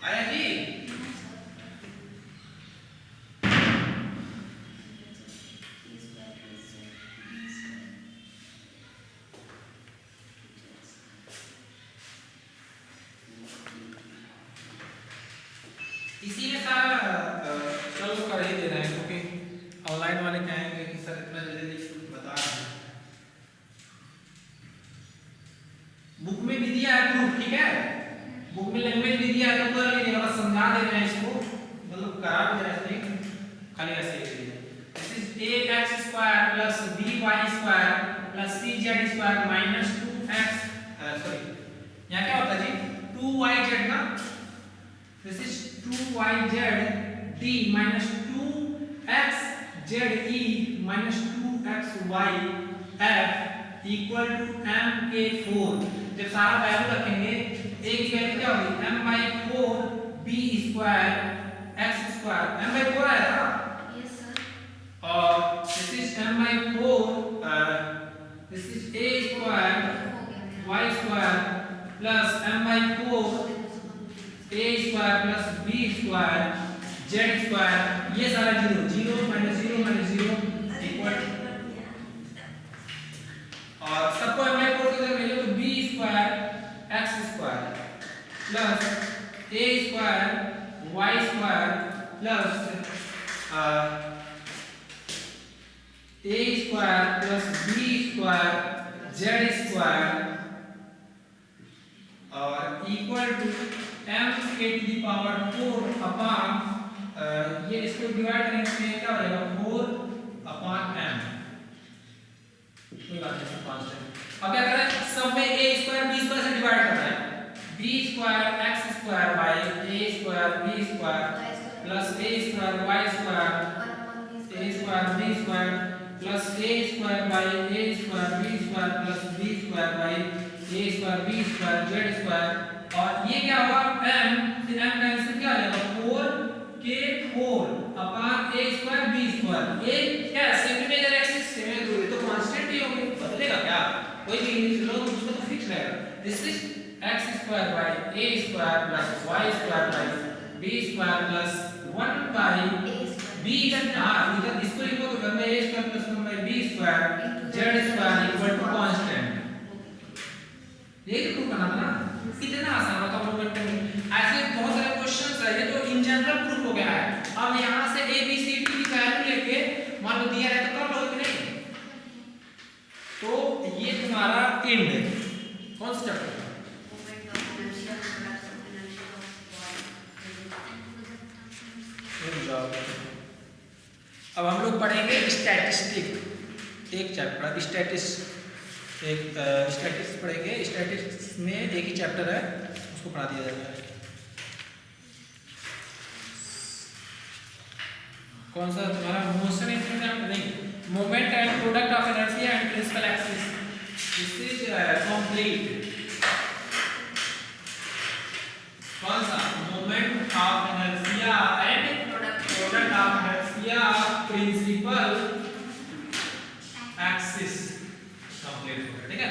आया जी। इसीलिए सारा चलो कर ही दे रहे हैं, क्योंकि ऑनलाइन वाले कहेंगे कि सर इतना जल्दी बता रहे हैं, बुक में भी दिया है प्रूफ, ठीक है, बुक में लैंग्वेज भी दिया है, तो कर लीजिए, बस समझा दे रहे हैं इसको, मतलब करा भी ऐसे नहीं, खाली ऐसे ही लीजिए। This is ax square plus by square plus cz square minus 2x, sorry यहाँ क्या होता है जी, 2yz ना, this is 2yz d minus 2xze minus 2xy f equal to mk4। जब सारा वैल्यू रखेंगे, a की वैल्यू क्या होगी, m/4 b square x square, m/4 आया था, यस सर, और this is m/4 this is a square y square plus m/4 a square plus b square z square, ये सारा zero, zero minus zero equal और सबको employee force अगर ले लो तो b square x square plus a square y square plus a square plus b square z square और equal to m के to the power 4 upon ये इसको divide करने से क्या हो जाएगा 4 अपॉन m। कोई बात नहीं, कांस्टेंट। अब क्या कर रहे हैं, सब में a स्क्वायर b स्क्वायर से डिवाइड कर रहे हैं। b square x square by a square b square plus a square y square a square b square plus a square by a square b square plus b square by a square b square z square और ये क्या होगा m, फिर m cancel क्या हो जाएगा 4 upon a square b square. ये क्या सेमी मेजर एक्सिस सेमी दूरी तो कांस्टेंट ही होगी, बदलेगा क्या, कोई भी लो उसको तो फिक्स रहेगा। This is x square by a square plus y square by b square plus 1 by b हां इधर इसको लिखो तो घर में a square plus 1 by b square z square equal to constant. ये प्रूव करना था ना, कितना आसान होता है मोमेंट में। ऐसे बहुत सारे क्वेश्चंस है, ये तो इन जनरल प्रूफ हो गया है। अब यहां से a b c d की वैल्यू लेके मान लो दिया है तो कर लो कि नहीं, तो ये तुम्हारा एंड है। कौन सा चैप्टर अब हम लोग पढ़ेंगे स्टैटिस्टिक, एक चैप्टर स्टैटिस्टिक्स पढ़ेंगे। स्टैटिस्टिक्स में एक ही चैप्टर है, उसको पढ़ा दिया जाएगा। कौन सा तुम्हारा मोशन इंस्ट्रूमेंट नहीं, moment and product of inertia and principal axis, this is complete. कौन सा moment of inertia and product of inertia principal axis complete हो गया, ठीक है।